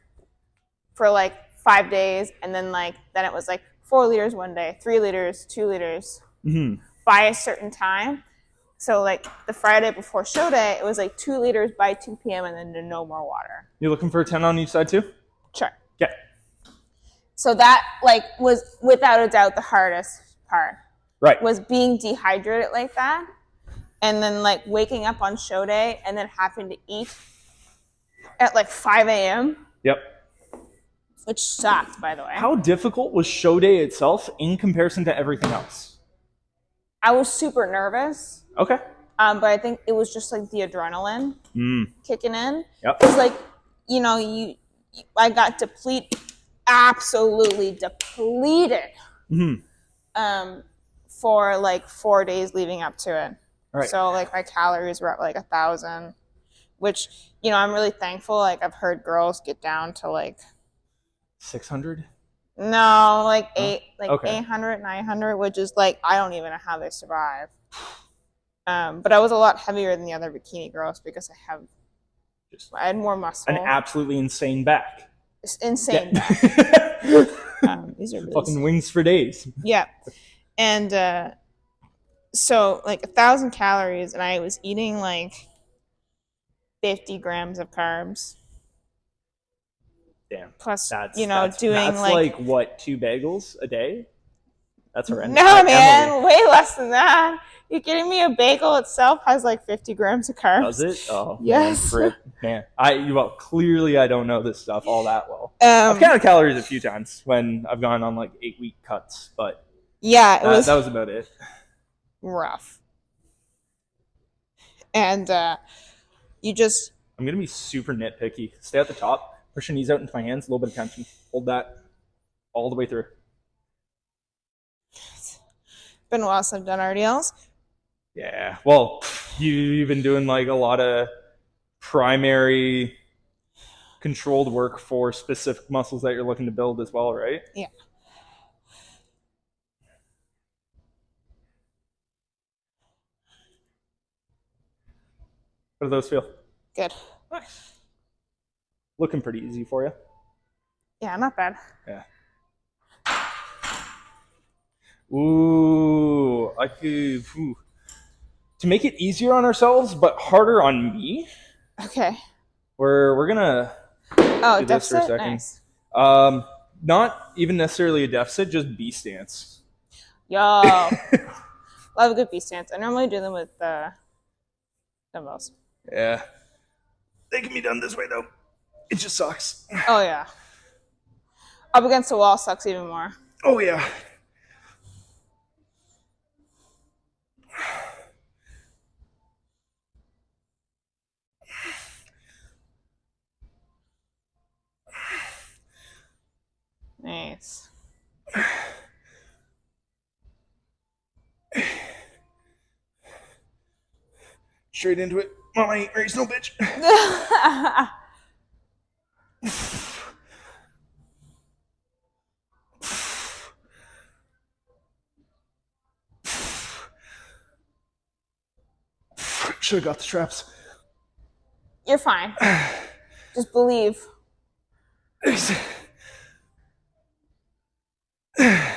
for like 5 days, and then it was like 4 liters one day, 3 liters, 2 liters by a certain time. So like the Friday before show day, it was like 2 liters by 2 p.m. and then no more water. You looking for a 10 on each side too? Sure. Okay. So that like was without a doubt the hardest part. Right. Was being dehydrated like that, and then like waking up on show day and then having to eat at like 5 a.m. Yep. Which sucked, by the way. How difficult was show day itself in comparison to everything else? I was super nervous. Okay. But I think it was just like the adrenaline kicking in. Yep. It's like, I got absolutely depleted for like 4 days leading up to it. Right. So like my calories were at like 1,000, which, I'm really thankful. Like I've heard girls get down to like 600? No, like 800, 900, which is like, I don't even know how they survive. But I was a lot heavier than the other bikini girls because I had more muscle. An absolutely insane back. It's insane. Yeah. These are really fucking wings for days. Yeah. And so like 1,000 calories, and I was eating like 50 grams of carbs. Damn. Plus, that's doing like what, 2 bagels a day? That's horrendous. No, man, way less than that. You kidding me? A bagel itself has like 50 grams of carbs. Does it? Oh, yes. Man, clearly I don't know this stuff all that well. I've counted calories a few times when I've gone on like 8-week cuts, but yeah, that was about it. Rough. And I'm gonna be super nitpicky. Stay at the top. Push your knees out into my hands. A little bit of tension. Hold that all the way through. It's been a while since I've done RDLs. Yeah. Well, you've been doing like a lot of primary controlled work for specific muscles that you're looking to build as well, right? Yeah. How do those feel? Good. Nice. Looking pretty easy for you. Yeah, not bad. Yeah. Ooh, I could. To make it easier on ourselves, but harder on me. Okay. We're gonna do this for a second. Nice. Not even necessarily a deficit, just B stance. Yo, love a good B stance. I normally do them with dumbbells. Yeah, they can be done this way though. It just sucks. Oh yeah. Up against the wall sucks even more. Oh yeah. Nice. straight into it. Mama ain't raised no bitch. Should have got the straps. You're fine. Just believe. There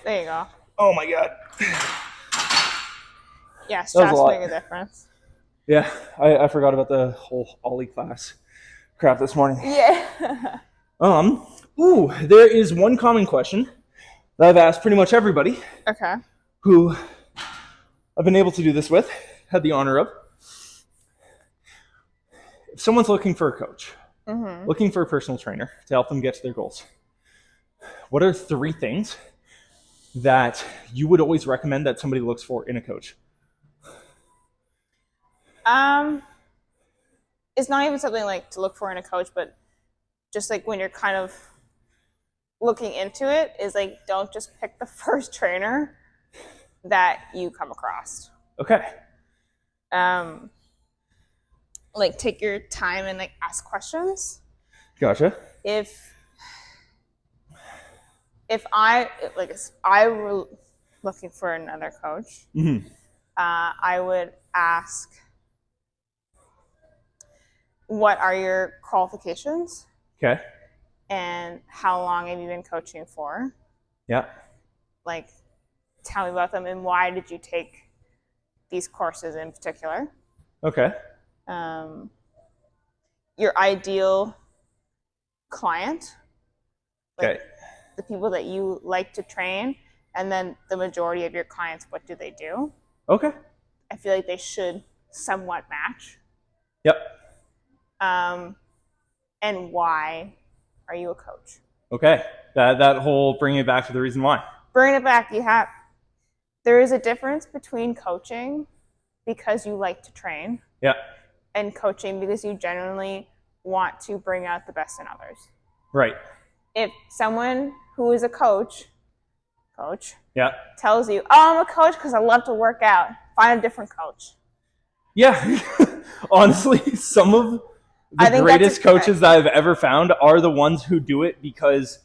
you go. Oh my god. Yeah, straps make a difference. Yeah, I forgot about the whole Ollie class crap this morning. Yeah. There is one common question that I've asked pretty much everybody. Okay. Who I've been able to do this with, had the honor of. If someone's looking for a coach, looking for a personal trainer to help them get to their goals, what are 3 things that you would always recommend that somebody looks for in a coach? It's not even something like to look for in a coach, but just like when you're kind of looking into it, is like don't just pick the first trainer that you come across. Okay. Like take your time and like ask questions. Gotcha. If I were looking for another coach, I would ask, what are your qualifications? Okay. And how long have you been coaching for? Yeah. Like, tell me about them and why did you take these courses in particular? Okay. Your ideal client. Like, Okay. the people that you like to train, and then the majority of your clients, what do they do? Okay. I feel like they should somewhat match. Yep. And why are you a coach? Okay. That whole bringing it back to the reason why. Bringing it back, there is a difference between coaching because you like to train. Yeah. And coaching because you genuinely want to bring out the best in others. Right. If someone who is a coach, yeah, tells you, "Oh, I'm a coach because I love to work out," find a different coach. Yeah. Honestly, some of the greatest coaches that I've ever found are the ones who do it because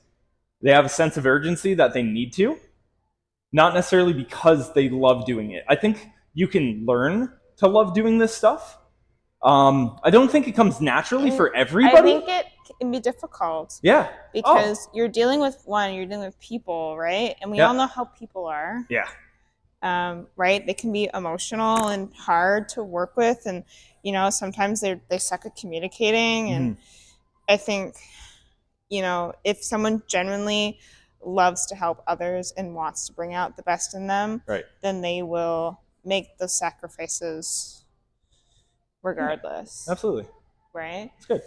they have a sense of urgency that they need to, not necessarily because they love doing it. I think you can learn to love doing this stuff. I don't think it comes naturally for everybody. I think it can be difficult. Yeah. Because you're dealing with people, right? And we all know how people are. Yeah. Right? They can be emotional and hard to work with, and sometimes they suck at communicating. And I think if someone genuinely loves to help others and wants to bring out the best in them, right, then they will make those sacrifices regardless. Absolutely. Right? That's good.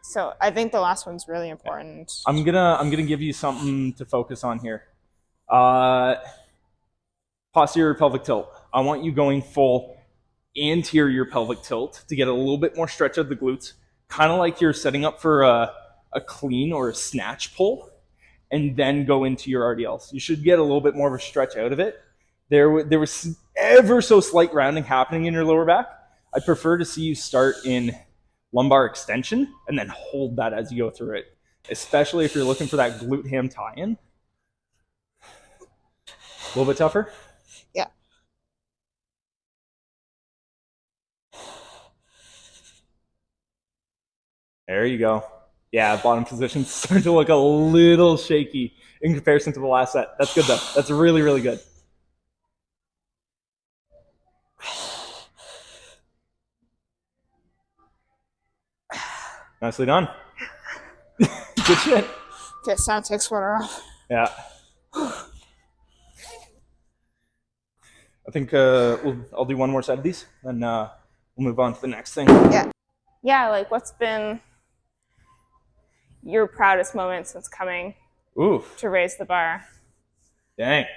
So I think the last one's really important. I'm gonna give you something to focus on here. Posterior pelvic tilt. I want you going full anterior pelvic tilt to get a little bit more stretch of the glutes, kind of like you're setting up for a clean or a snatch pull, and then go into your RDLs. You should get a little bit more of a stretch out of it. There was ever so slight rounding happening in your lower back. I'd prefer to see you start in lumbar extension and then hold that as you go through it, especially if you're looking for that glute ham tie-in. A little bit tougher? Yeah. There you go. Yeah, bottom position's starting to look a little shaky in comparison to the last set. That's good, though. That's really, really good. Nicely done. Good shit. Okay, it's time to take sweater off. Yeah. I think I'll do one more set of these, then we'll move on to the next thing. Yeah, like what's been your proudest moment since coming to raise the bar? Dang.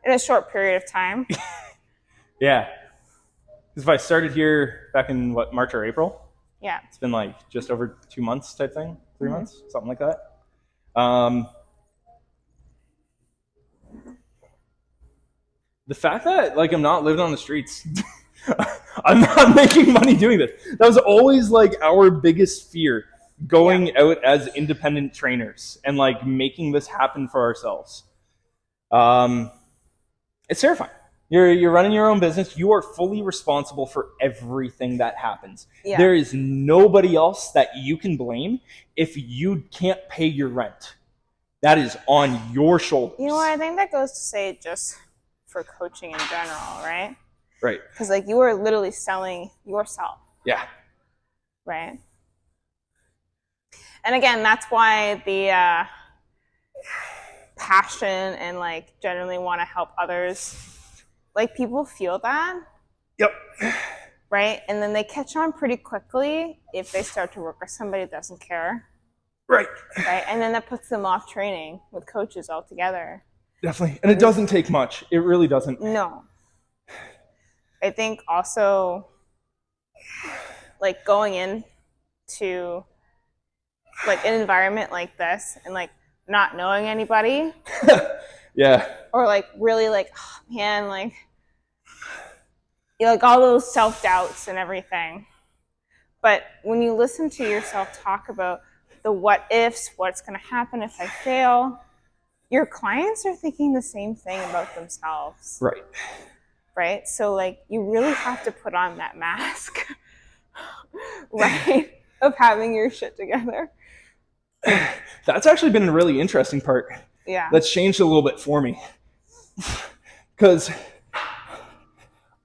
In a short period of time. Yeah. Because if I started here back in, March or April? Yeah. It's been like just over 2 months type thing, 3 months, something like that. the fact that like I'm not living on the streets, I'm not making money doing this. That was always like our biggest fear, going out as independent trainers and like making this happen for ourselves. It's terrifying. You're running your own business. You are fully responsible for everything that happens. Yeah. There is nobody else that you can blame if you can't pay your rent. That is on your shoulders. You know what? I think that goes to say just for coaching in general, right? Right. Because like you are literally selling yourself. Yeah. Right. And again, that's why the passion and like generally want to help others, like people feel that. Yep. Right. And then they catch on pretty quickly if they start to work with somebody that doesn't care. Right. Right. And then that puts them off training with coaches altogether. Definitely. And it doesn't take much. It really doesn't. No. I think also like going into like an environment like this and like not knowing anybody. Yeah. Or like really like, oh man, like you like all those self-doubts and everything. But when you listen to yourself talk about the what ifs, what's going to happen if I fail, your clients are thinking the same thing about themselves. Right. Right? So like you really have to put on that mask, right? Of having your shit together. That's actually been a really interesting part. Yeah. That's changed a little bit for me. Because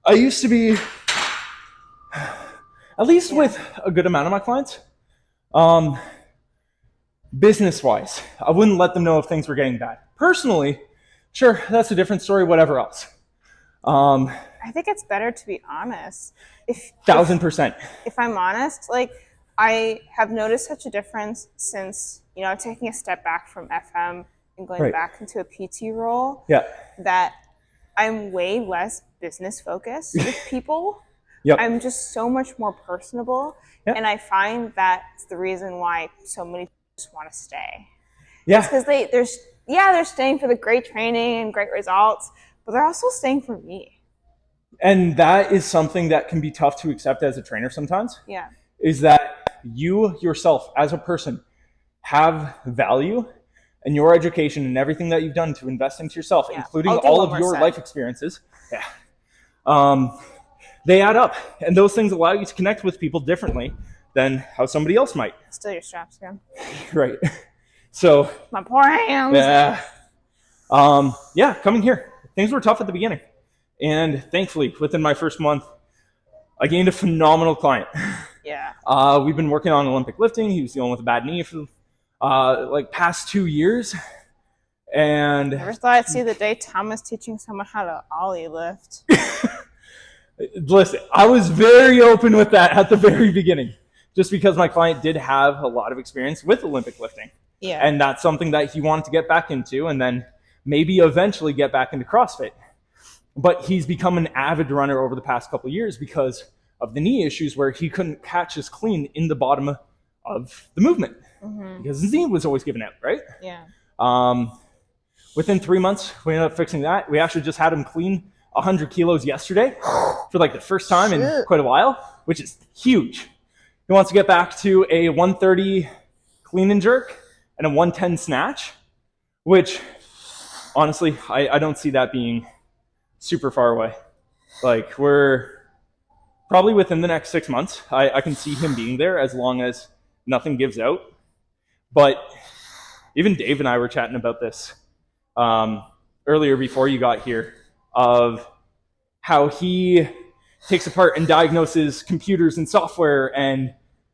I used to be, at least with a good amount of my clients, business-wise, I wouldn't let them know if things were getting bad. Personally, sure, that's a different story, whatever else. I think it's better to be honest. 1000%. If I'm honest, like I have noticed such a difference since, you know, taking a step back from FM and going back into a PT role. Yeah. That I'm way less business focused with people. Yep. I'm just so much more personable. Yep. And I find that's the reason why so many people just want to stay. Yeah. Because they're staying for the great training and great results, but they're also staying for me. And that is something that can be tough to accept as a trainer sometimes. Yeah. Is that you yourself as a person have value, and your education and everything that you've done to invest into yourself, including all of your life experiences, they add up. And those things allow you to connect with people differently than how somebody else might. Still your straps again. Right. So. My poor hands. Yeah. Coming here. Things were tough at the beginning. And thankfully, within my first month, I gained a phenomenal client. Yeah. We've been working on Olympic lifting. He was dealing with a bad knee for like past 2 years. And never thought I'd see the day Tom was teaching someone how to ollie lift. Listen, I was very open with that at the very beginning, just because my client did have a lot of experience with Olympic lifting. Yeah. And that's something that he wanted to get back into and then maybe eventually get back into CrossFit. But he's become an avid runner over the past couple of years because of the knee issues where he couldn't catch his clean in the bottom of the movement because his knee was always giving out, right? Yeah. Within 3 months, we ended up fixing that. We actually just had him clean 100 kilos yesterday for like the first time in quite a while, which is huge. He wants to get back to a 130 clean and jerk and a 110 snatch, which honestly, I don't see that being super far away. Like we're probably within the next 6 months, I can see him being there as long as nothing gives out. But even Dave and I were chatting about this earlier before you got here, of how he takes apart and diagnoses computers and software and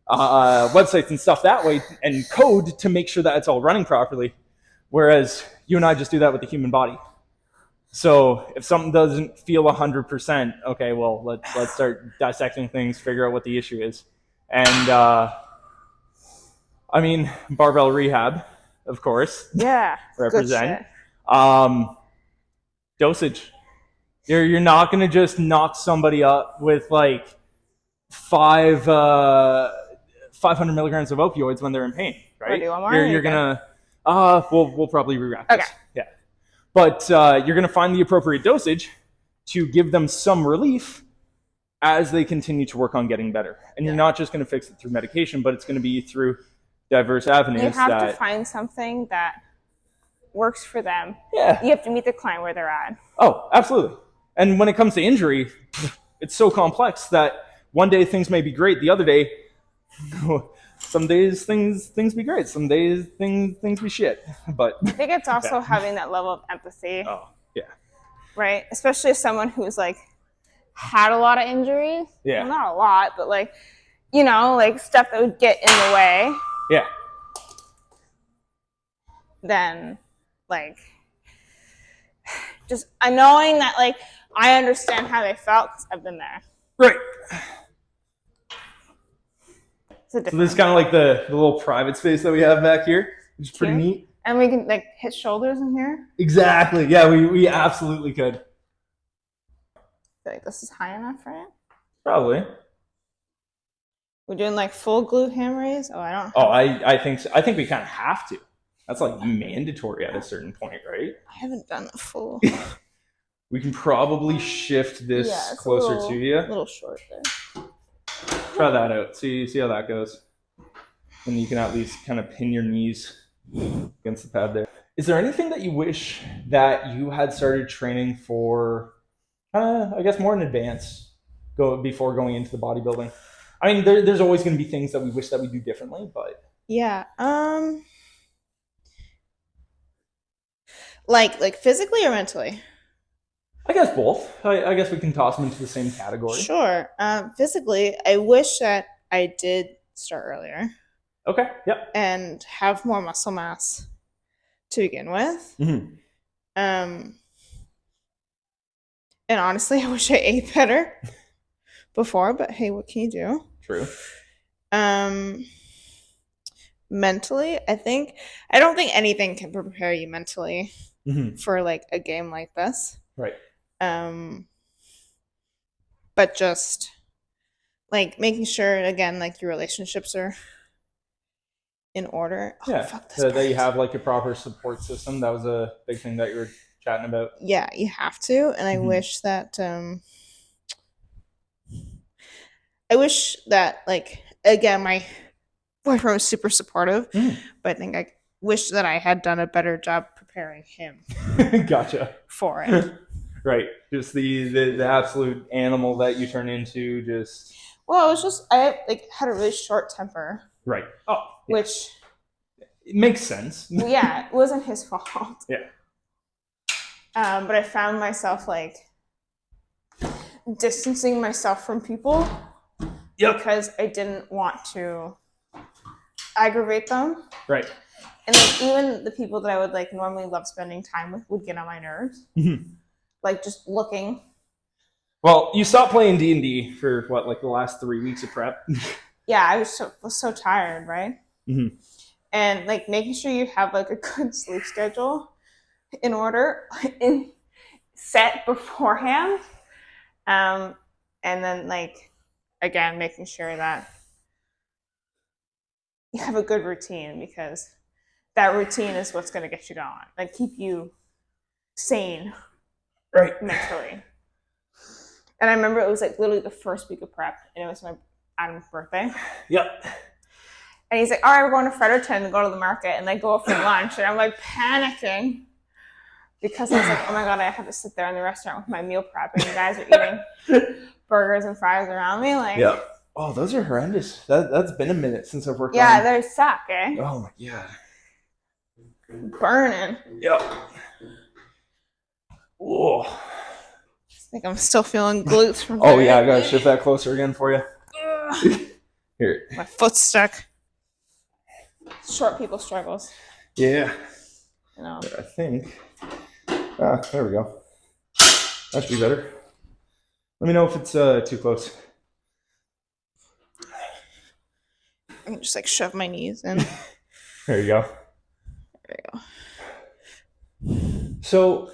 websites and stuff that way and code to make sure that it's all running properly. Whereas you and I just do that with the human body. So if something doesn't feel 100%, okay, well, let's start dissecting things, figure out what the issue is. And I mean, barbell rehab, of course. Yeah. Represent. Dosage. You're not going to just knock somebody up with like 500 milligrams of opioids when they're in pain, right? You're going to, we'll probably re-wrap this. Okay. Yeah. But you're going to find the appropriate dosage to give them some relief as they continue to work on getting better. And you're not just going to fix it through medication, but it's going to be through diverse avenues. You have to find something that works for them. Yeah. You have to meet the client where they're at. Oh, absolutely. And when it comes to injury, it's so complex that one day things may be great, the other day, some days things be great, some days things be shit. But I think it's also having that level of empathy. Oh, yeah. Right? Especially as someone who's like had a lot of injuries. Yeah. Well, not a lot, but like, you know, like stuff that would get in the way. Yeah. Then like just knowing that like I understand how they felt because I've been there. Right. So this is kind of like the little private space that we have back here, which is pretty neat. And we can like hit shoulders in here. Exactly. Yeah, we absolutely could. I feel like this is high enough for it. Probably. We're doing like full glute ham raise. Oh, I don't. Oh, I think so. I think we kind of have to. That's like mandatory at a certain point, right? I haven't done a full. We can probably shift this closer to you. A little short there. Try that out. See how that goes. And you can at least kind of pin your knees against the pad there. Is there anything that you wish that you had started training for, I guess, more in advance before going into the bodybuilding? I mean, there's always going to be things that we wish that we do differently, but... Yeah. Like physically or mentally? I guess both. I guess we can toss them into the same category. Sure. Physically, I wish that I did start earlier. Okay. Yep. And have more muscle mass to begin with. Mm-hmm. And honestly, I wish I ate better before, but hey, what can you do? True. Mentally, I don't think anything can prepare you mentally for like a game like this. Right. But just like making sure again, like your relationships are in order. Yeah. That you have like a proper support system. That was a big thing that you were chatting about. Yeah, you have to. And I wish that like again, my boyfriend was super supportive, but I think I wish that I had done a better job preparing him. Gotcha. For it. Right. Just the absolute animal that you turn into. Just. Well, it was just I like had a really short temper. Right. Oh. Yeah. Which. It makes sense. Yeah, it wasn't his fault. Yeah. But I found myself like distancing myself from people. Yep. Because I didn't want to aggravate them. Right. And like even the people that I would like normally love spending time with would get on my nerves. Like just looking. Well, you stopped playing D&D for what, like the last 3 weeks of prep? Yeah, I was so tired, right? And like making sure you have like a good sleep schedule in order, set beforehand. And then like, again, making sure that you have a good routine because that routine is what's going to get you going. Like keep you sane. Right. Mentally. And I remember it was like literally the first week of prep and it was my Adam's birthday. Yep. And he's like, all right, we're going to Fredericton to go to the market and like go out for lunch. And I'm like panicking because I was like, oh my God, I have to sit there in the restaurant with my meal prep and you guys are eating burgers and fries around me. Like, yep. Oh, those are horrendous. That's been a minute since I've worked on. Yeah, they suck, eh? Oh my God. Burning. Yep. Oh. I think I'm still feeling glutes from Oh yeah, I gotta shift that closer again for you. Here. My foot's stuck. Short people struggles. Yeah. You know. I think. There we go. That should be better. Let me know if it's too close. I can just like shove my knees in. There you go. There you go. So,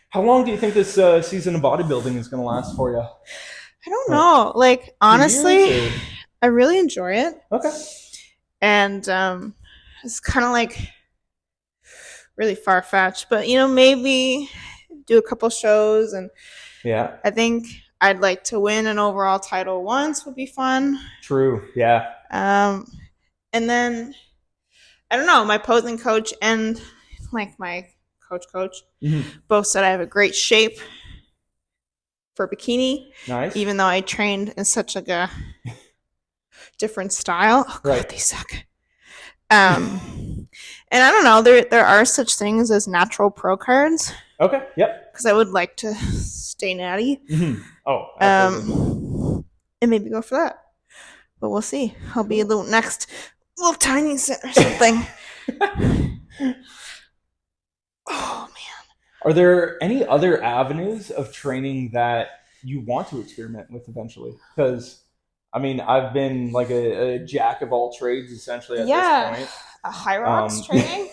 how long do you think this season of bodybuilding is going to last for you? I don't know. Like, honestly, I really enjoy it. Okay. And it's kind of like really far-fetched. But, you know, maybe do a couple shows, and Yeah. I think I'd like to win an overall title once would be fun. True. Yeah. And then I don't know, my posing coach and like my coach both said I have a great shape for bikini. Nice. Even though I trained in such like a different style. Oh god, Right. they suck. And I don't know, there are such things as natural pro cards. Okay. Yep. Because I would like to stay natty. Oh, absolutely. And maybe go for that. But we'll see. I'll be a little tiny set or something. Oh man. Are there any other avenues of training that you want to experiment with eventually? Because I mean, I've been like a jack of all trades essentially at this point. A high rocks training.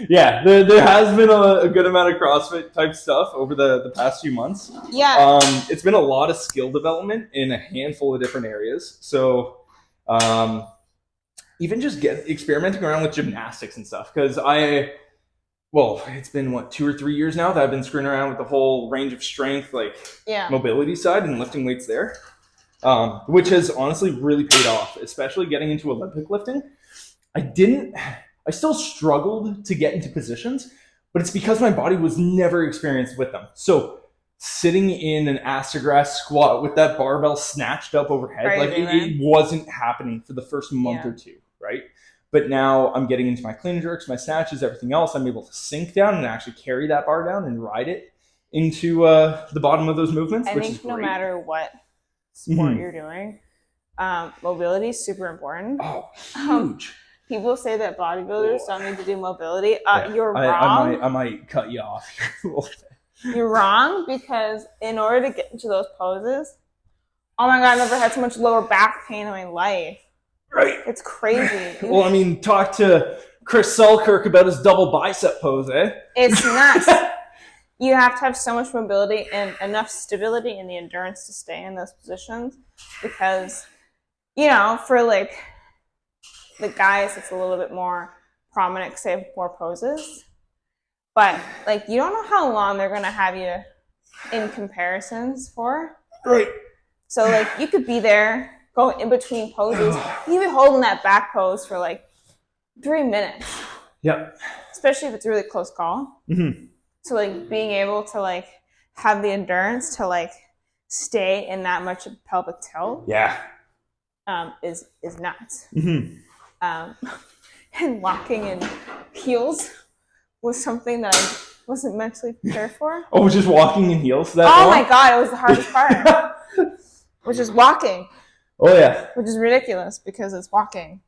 Yeah, there has been a good amount of CrossFit type stuff over the past few months. Yeah. It's been a lot of skill development in a handful of different areas. So even just experimenting around with gymnastics and stuff. Because it's been 2 or 3 years now that I've been screwing around with the whole range of strength, like mobility side and lifting weights there. Which has honestly really paid off, especially getting into Olympic lifting. I still struggled to get into positions, but it's because my body was never experienced with them. So sitting in an ass to grass squat with that barbell snatched up overhead, it wasn't happening for the first month or two, right? But now I'm getting into my clean and jerks, my snatches, everything else. I'm able to sink down and actually carry that bar down and ride it into the bottom of those movements, which is great. No matter what sport you're doing, mobility is super important. Oh, huge. People say that bodybuilders don't need to do mobility. You're wrong. I might cut you off. You're wrong, because in order to get into those poses, oh my god, I've never had so much lower back pain in my life. Right. It's crazy. Well, I mean, talk to Chris Selkirk about his double bicep pose, eh? It's nuts. You have to have so much mobility and enough stability and the endurance to stay in those positions, because, for like the guys, it's a little bit more prominent because they have more poses. But like, you don't know how long they're gonna have you in comparisons for. Right. So like, you could be there, go in between poses. You could be holding that back pose for like 3 minutes. Yep. Especially if it's a really close call. So like, being able to like have the endurance to like stay in that much pelvic tilt. Yeah. Is nuts. And walking in heels was something that I wasn't mentally prepared for. Oh, just walking in heels? My god, it was the hardest part. Which is walking. Oh yeah. Which is ridiculous because it's walking.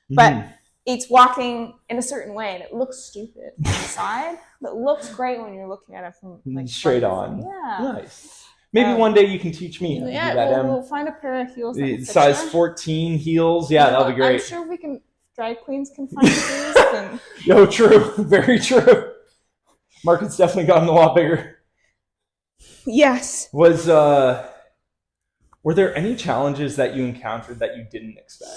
But it's walking in a certain way, and it looks stupid on the side, but looks great when you're looking at it from like straight on. Yeah. Nice. Maybe one day you can teach me how to do that. We'll find a pair of heels. Size 14 heels. Yeah, that'll be great. I'm sure we can. Drag queens can find these. Yo, true. Very true. Market's definitely gotten a lot bigger. Yes. Were there any challenges that you encountered that you didn't expect?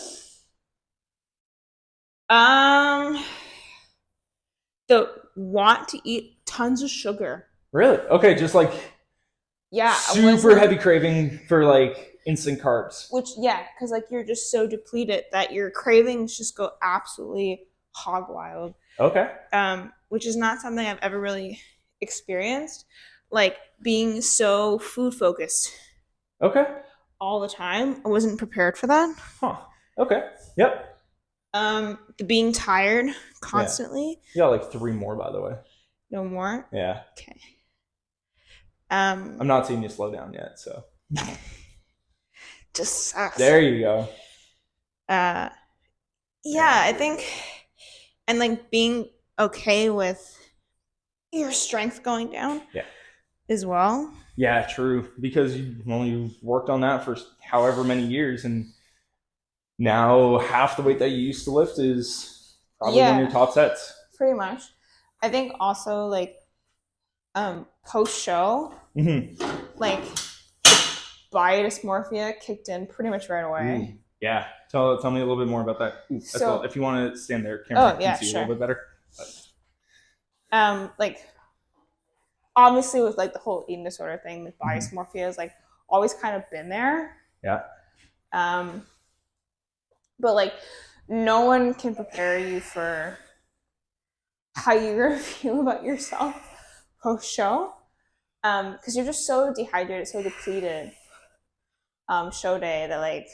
The want to eat tons of sugar. Really? Okay, just like super heavy craving for like instant carbs. Because like, you're just so depleted that your cravings just go absolutely hog wild. Okay. Which is not something I've ever really experienced. Like, being so food focused. Okay. All the time. I wasn't prepared for that. Huh. Okay. Yep. The being tired constantly. Yeah, like 3 more, by the way. No more? Yeah. Okay. I'm not seeing you slow down yet, so. Just sucks. There you go. I think, and like, being okay with your strength going down. Yeah. As well. Yeah, true. Because you've worked on that for however many years, and now half the weight that you used to lift is probably one of your top sets. Pretty much. I think also like post show, like body dysmorphia kicked in pretty much right away. Yeah. Tell me a little bit more about that. If you want to stand there, camera can see a little bit better. Like obviously with like the whole eating disorder thing, like body dysmorphia is like always kind of been there. Yeah. But like no one can prepare you for how you're gonna feel about yourself post show. Because you're just so dehydrated, so depleted show day that like,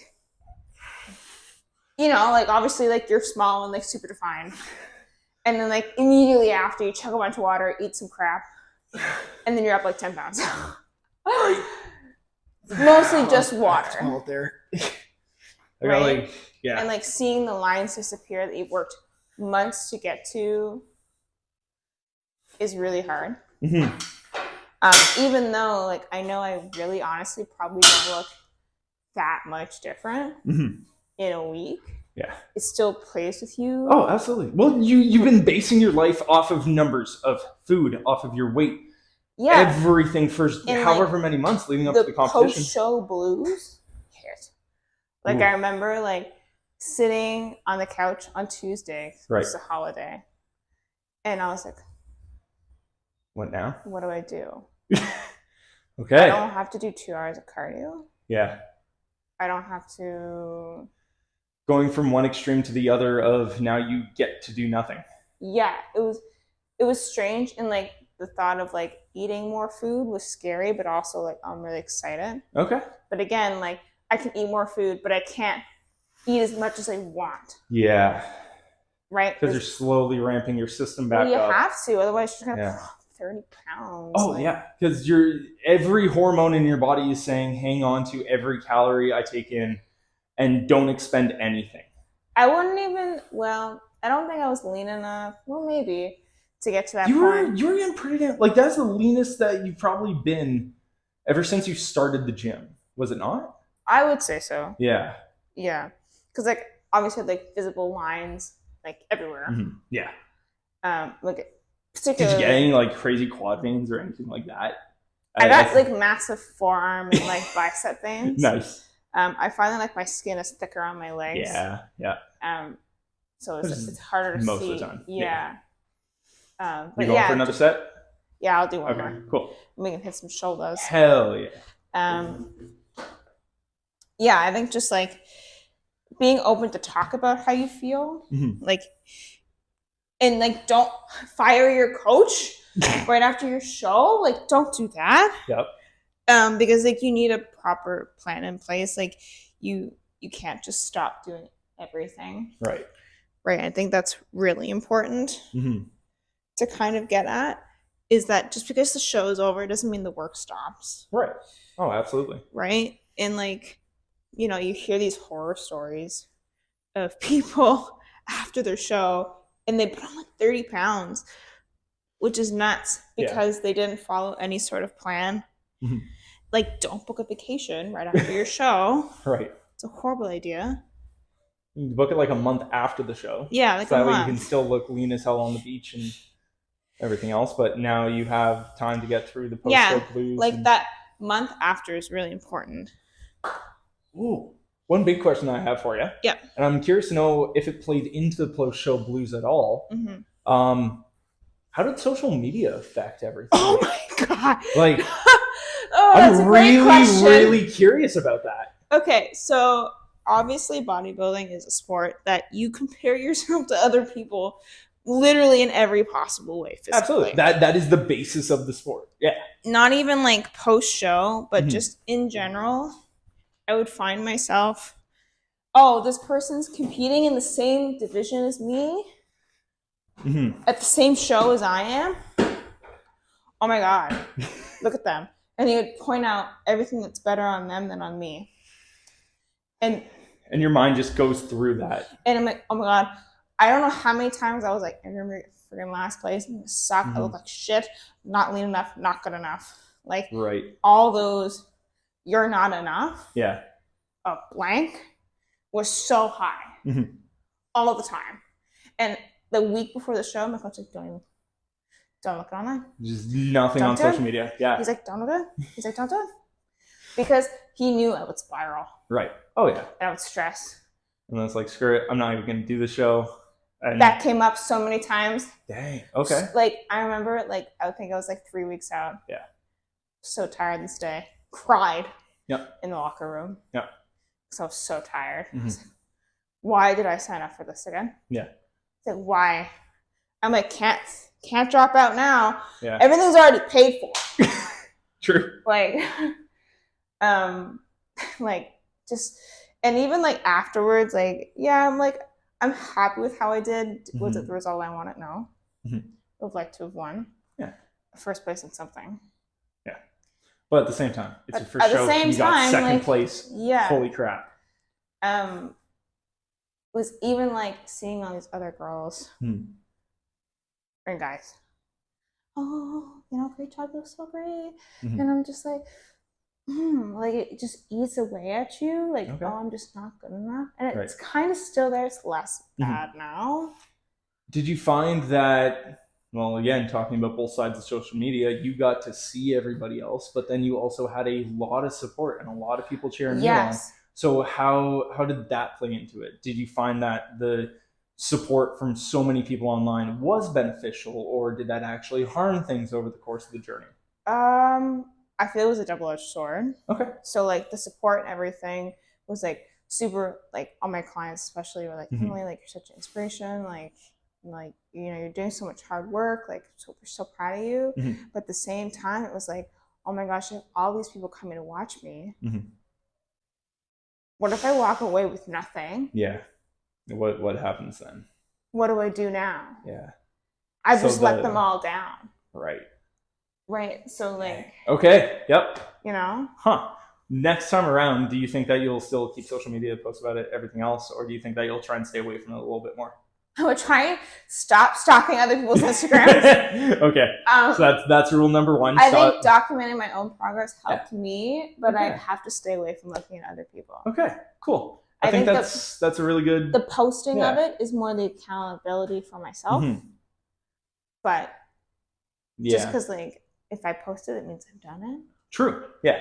you know, like obviously like you're small and like super defined. And then like immediately after you chug a bunch of water, eat some crap, and then you're up like 10 pounds. Mostly just water. Out there. Right? Like, yeah. And like seeing the lines disappear that you've worked months to get to is really hard. Even though like I know I really honestly probably don't look that much different in a week. Yeah. It still plays with you. Oh, absolutely. Well, you've been basing your life off of numbers of food, off of your weight. Yeah. Everything for however many months leading up to the competition. Post-show blues hit. Like I remember like sitting on the couch on Tuesday. Right. It was a holiday. And I was like, what now? What do I do? Okay. I don't have to do 2 hours of cardio. Yeah. I don't have to... Going from one extreme to the other of now you get to do nothing. Yeah. It was strange, and like the thought of like eating more food was scary, but also like I'm really excited. Okay. But again, like I can eat more food, but I can't eat as much as I want. Yeah. Right? Because you're slowly ramping your system back up. You have to, otherwise you're going to 30 pounds. Oh, yeah. Because every hormone in your body is saying, hang on to every calorie I take in and don't expend anything. I wouldn't even, I don't think I was lean enough. Well, maybe to get to that point. You were getting pretty damn, like that's the leanest that you've probably been ever since you started the gym. Was it not? I would say so. Yeah. Yeah. Because like obviously like visible lines like everywhere. Yeah. Like particularly. Did you get any like crazy quad veins or anything like that? I got like massive forearm and like bicep veins. Nice. I find that like my skin is thicker on my legs. Yeah. Yeah. So it's harder to most see. Of the time. Yeah. But you going for another set? Yeah, I'll do one more. Cool. We can hit some shoulders. Hell yeah. Yeah, I think just like being open to talk about how you feel, like, and like don't fire your coach right after your show. Like, don't do that. Yep. Because like you need a proper plan in place. Like you can't just stop doing everything. Right. Right. I think that's really important to kind of get at, is that just because the show is over doesn't mean the work stops. Right. Oh, absolutely. Right. And like, you know, you hear these horror stories of people after their show and they put on like 30 pounds, which is nuts because they didn't follow any sort of plan. Like, don't book a vacation right after your show. Right. It's a horrible idea. You book it like a month after the show. Yeah, like so a month. That way you can still look lean as hell on the beach and everything else, but now you have time to get through the post-show blues. Like that month after is really important. Ooh. One big question I have for you. Yeah. And I'm curious to know if it played into the post-show blues at all. How did social media affect everything? Oh my God. Like, that's I'm really curious about that. Okay, so obviously bodybuilding is a sport that you compare yourself to other people literally in every possible way physically. Absolutely. That is the basis of the sport. Yeah. Not even like post-show, but just in general, I would find myself, oh, this person's competing in the same division as me at the same show as I am. Oh my God, look at them. And he would point out everything that's better on them than on me. And your mind just goes through that. And I'm like, oh my God, I don't know how many times I was like, I'm gonna get freaking last place. I'm gonna suck. I look like shit. Not lean enough. Not good enough. Like all those, you're not enough. Yeah. A blank was so high all the time. And the week before the show, my coach was like, don't look online. Just nothing on social media. Yeah. He's like, don't do it. He's like, don't do it. Because he knew I would spiral. Right. Oh, yeah. And I would stress. And then it's like, screw it. I'm not even going to do the show. And that came up so many times. Dang. Okay. Like I remember, like I think I was like 3 weeks out. Yeah. So tired this day. Cried. Yep. In the locker room. Yep. So I was so tired. Mm-hmm. Why did I sign up for this again? Yeah. It's like, why? I'm like, can't drop out now. Yeah. Everything's already paid for. True. Like, like just, and even like afterwards, like, yeah, I'm like, I'm happy with how I did. Mm-hmm. Was it the result I wanted? No. Mm-hmm. I would like to have won. Yeah. First place in something. Yeah. But at the same time, it's your first show. You got second place. Yeah. Holy crap. It was even like seeing all these other girls and guys. Oh, you know, great job, looks so great. Mm-hmm. And I'm just like, like it just eats away at you. Like, okay. Oh, I'm just not good enough. And it's kind of still there. It's less bad now. Did you find that, well, again, talking about both sides of social media, you got to see everybody else, but then you also had a lot of support and a lot of people cheering you on. So how did that play into it? Did you find that the support from so many people online was beneficial, or did that actually harm things over the course of the journey? I feel it was a double-edged sword. Okay. So like the support and everything was like super, like all my clients especially were like, Emily, like you're such an inspiration, like you know, you're doing so much hard work, like we're so proud of you. But at the same time it was like, oh my gosh, I have all these people coming to watch me. What if I walk away with nothing? Yeah. What happens then? What do I do now? Yeah. I just let them all down. Right. Right. So like. Okay. Yep. You know? Huh. Next time around, do you think that you'll still keep social media, post about it, everything else, or do you think that you'll try and stay away from it a little bit more? I would try and stop stalking other people's Instagrams. Okay. So that's rule number one. I think documenting my own progress helped me, but I have to stay away from looking at other people. Okay. Cool. I think that's a really good. The posting of it is more the accountability for myself. But just because like if I post it, it means I've done it. True. Yeah.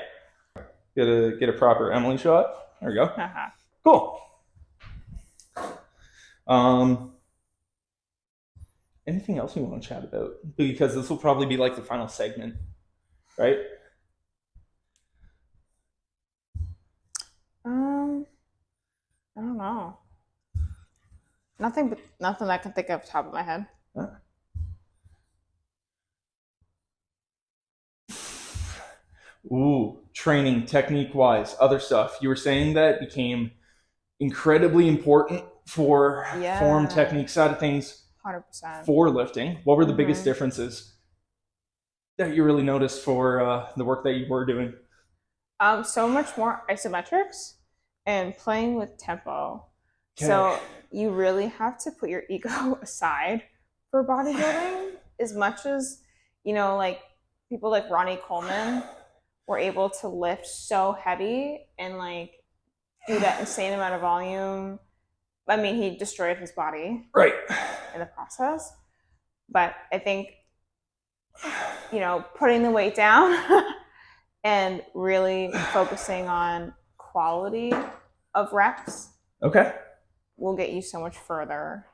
Get a proper Emily shot. There we go. Cool. Anything else we want to chat about? Because this will probably be like the final segment, right? I don't know. Nothing I can think of off the top of my head. Ooh, training, technique-wise, other stuff. You were saying that became incredibly important for form, technique side of things. 100%. For lifting. What were the biggest differences that you really noticed for the work that you were doing? So much more isometrics and playing with tempo. Okay. So you really have to put your ego aside for bodybuilding. As much as, you know, like people like Ronnie Coleman were able to lift so heavy and like do that insane amount of volume. I mean, he destroyed his body in the process. But I think, you know, putting the weight down and really focusing on quality of reps will get you so much further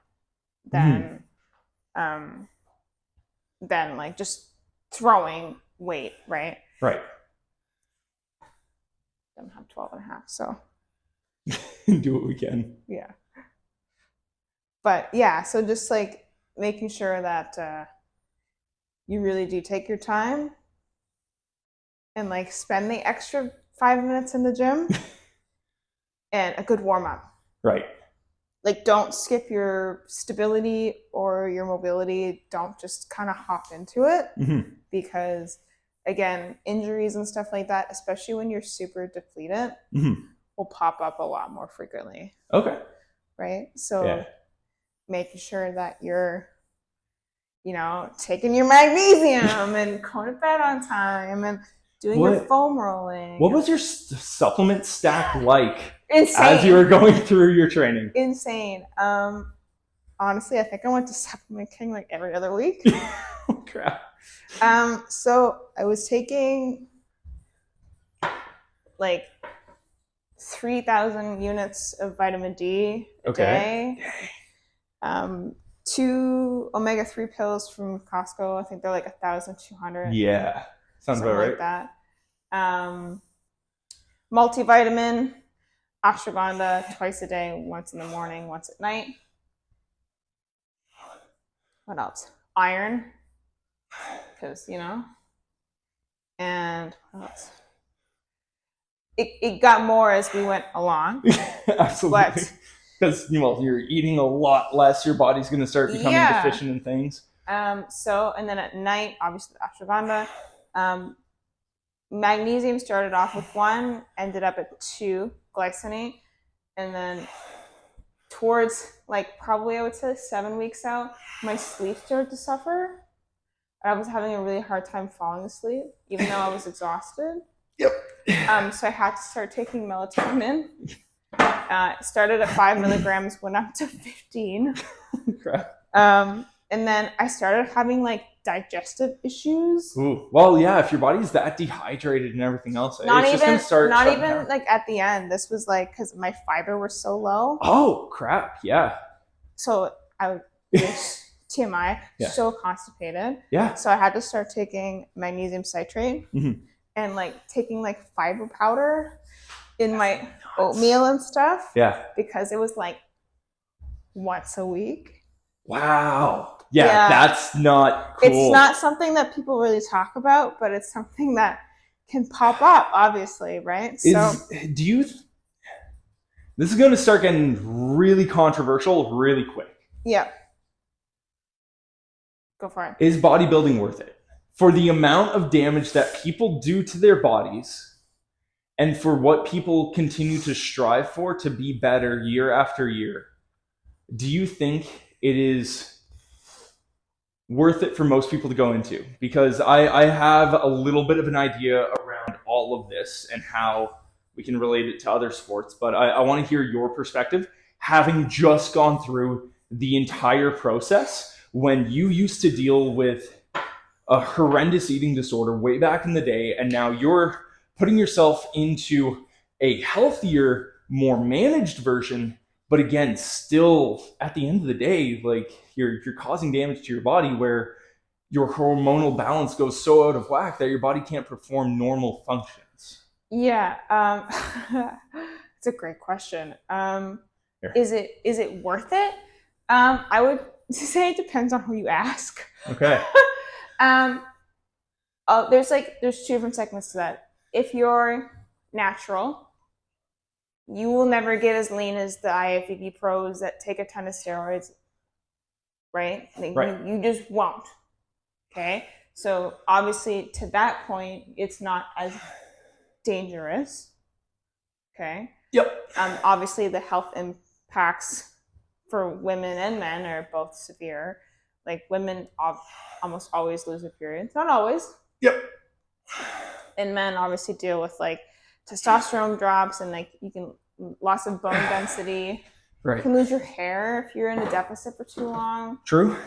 than like just throwing weight, right? Right. I don't have 12 and a half, so. Do what we can. Yeah. But yeah, so just like making sure that you really do take your time and like spend the extra 5 minutes in the gym and a good warm up. Right. Like don't skip your stability or your mobility. Don't just kind of hop into it because again, injuries and stuff like that, especially when you're super depleted, will pop up a lot more frequently. Okay. Right? So making sure that you're, you know, taking your magnesium and going to bed on time and doing your foam rolling. What was your supplement stack like Insane. As you were going through your training? Insane. Honestly, I think I went to Supplement King like every other week. Oh, crap. So I was taking like 3,000 units of vitamin D a day. 2 omega-3 pills from Costco. I think they're like 1,200. Yeah, sounds something about right. like that. Multivitamin, ashwagandha twice a day, once in the morning, once at night. What else? Iron, because and what else? It got more as we went along. Absolutely. Because you're eating a lot less, your body's going to start becoming deficient in things. And then at night, obviously ashwagandha. Magnesium started off with 1, ended up at 2 glycinate, and then towards probably I would say 7 weeks out, my sleep started to suffer. I was having a really hard time falling asleep, even though I was exhausted. Yep. So I had to start taking melatonin. Started at 5 milligrams, went up to 15. Crap. And then I started having digestive issues. Ooh. Well, yeah, if your body's that dehydrated and everything else, it's just going to start. Not even at the end. This was because my fiber was so low. Oh crap! Yeah. So I was TMI, so constipated. Yeah. So I had to start taking magnesium citrate and taking fiber powder in my oatmeal and stuff. Yeah. Because it was once a week. Wow. Yeah, that's not cool. It's not something that people really talk about, but it's something that can pop up, obviously, right? This is going to start getting really controversial really quick. Yeah. Go for it. Is bodybuilding worth it? For the amount of damage that people do to their bodies and for what people continue to strive for to be better year after year, do you think it is worth it for most people to go into? Because I have a little bit of an idea around all of this and how we can relate it to other sports, but I want to hear your perspective, having just gone through the entire process when you used to deal with a horrendous eating disorder way back in the day, and now you're putting yourself into a healthier, more managed version. But again, still at the end of the day, you're causing damage to your body where your hormonal balance goes so out of whack that your body can't perform normal functions. Yeah, it's a great question. Is it worth it? I would say it depends on who you ask. Okay. There's 2 different segments to that. If you're natural, you will never get as lean as the IFBB pros that take a ton of steroids, right? Right. You just won't. Okay? So obviously to that point, it's not as dangerous. Okay? Yep. Obviously the health impacts for women and men are both severe. Women almost always lose their periods. Not always. Yep. And men obviously deal with testosterone drops and you can loss of bone density. Right. You can lose your hair if you're in a deficit for too long. True.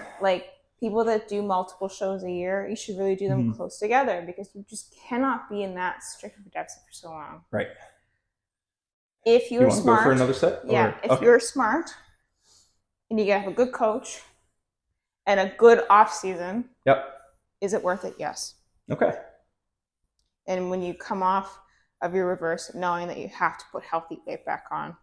People that do multiple shows a year, you should really do them close together because you just cannot be in that strict of a deficit for so long. Right. If you're smart, go for another set? Yeah. If you're smart and you have a good coach and a good off season, is it worth it? Yes. Okay. And when you come off of your reverse, knowing that you have to put healthy weight back on.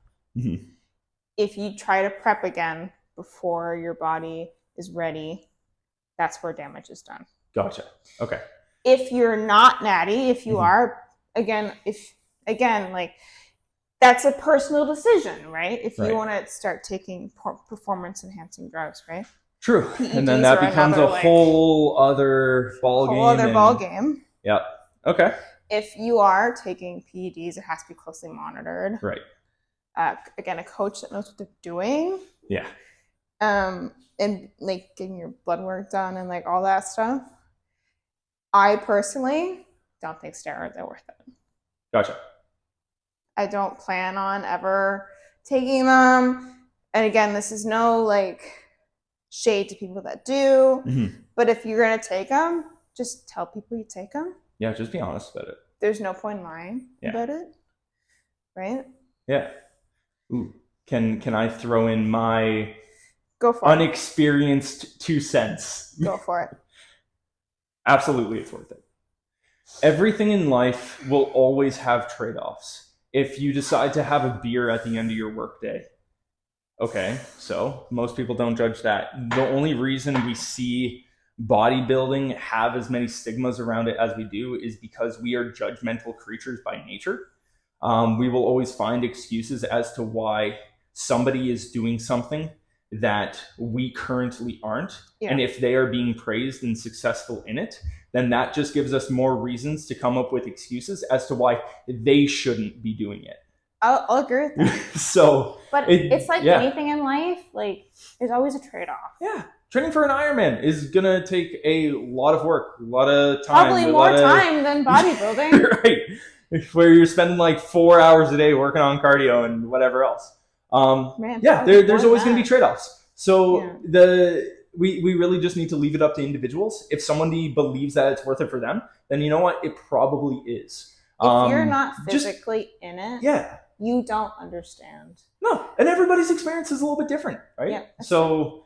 If you try to prep again before your body is ready, that's where damage is done. Gotcha. Okay. If you're not natty, if you are, that's a personal decision, right? If you want to start taking performance enhancing drugs, right? True. PEDs, and then that becomes a whole other ball game. Yep. Okay. If you are taking PEDs, it has to be closely monitored. Right. Again, a coach that knows what they're doing. Yeah. And getting your blood work done and all that stuff. I personally don't think steroids are worth it. Gotcha. I don't plan on ever taking them. And again, this is no shade to people that do. But if you're going to take them, just tell people you take them. Yeah, just be honest about it. There's no point in lying about it. Right? Yeah. Ooh. Can I throw in my Go for it. Unexperienced 2 cents. Go for it. Unexperienced 2 cents. Go for it. Absolutely, it's worth it. Everything in life will always have trade-offs. If you decide to have a beer at the end of your workday, okay, so most people don't judge that. The only reason we see bodybuilding have as many stigmas around it as we do is because we are judgmental creatures by nature. We will always find excuses as to why somebody is doing something that we currently aren't. Yeah. And if they are being praised and successful in it, then that just gives us more reasons to come up with excuses as to why they shouldn't be doing it. I'll agree with that. So, but it's like anything in life, like there's always a trade-off. Yeah. Training for an Ironman is going to take a lot of work, a lot of time. Probably more time than bodybuilding. Right. Where you're spending like 4 hours a day working on cardio and whatever else. There's always going to be trade-offs. So we really just need to leave it up to individuals. If somebody believes that it's worth it for them, then you know what? It probably is. If you're not physically in it, you don't understand. No, and everybody's experience is a little bit different, right? Yeah, so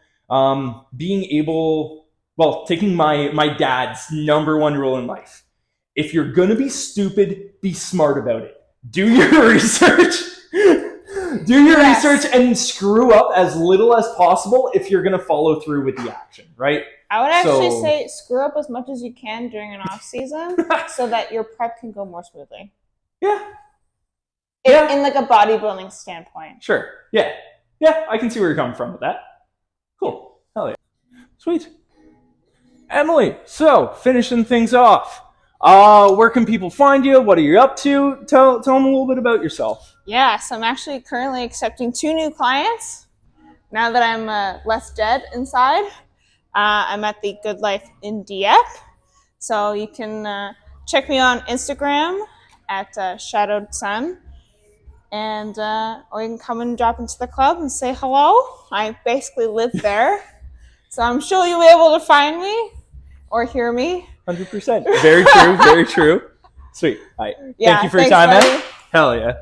being able, taking my dad's number one rule in life, if you're going to be stupid, be smart about it. Do your research. Do your research and screw up as little as possible if you're going to follow through with the action, right? I would actually say screw up as much as you can during an off season so that your prep can go more smoothly. Yeah. In like a bodybuilding standpoint. Sure. Yeah. Yeah, I can see where you're coming from with that. Cool. Hell yeah. Sweet. Emily, so finishing things off. Where can people find you? What are you up to? Tell them a little bit about yourself. Yeah, so I'm actually currently accepting 2 new clients now that I'm less dead inside. I'm at the Good Life in Dieppe. So you can check me on Instagram at Shadowed Sun. And or you can come and drop into the club and say hello. I basically live there. So I'm sure you'll be able to find me or hear me. 100%. Very true, very true. Sweet. All right. Thank you for your time, man. Hell yeah.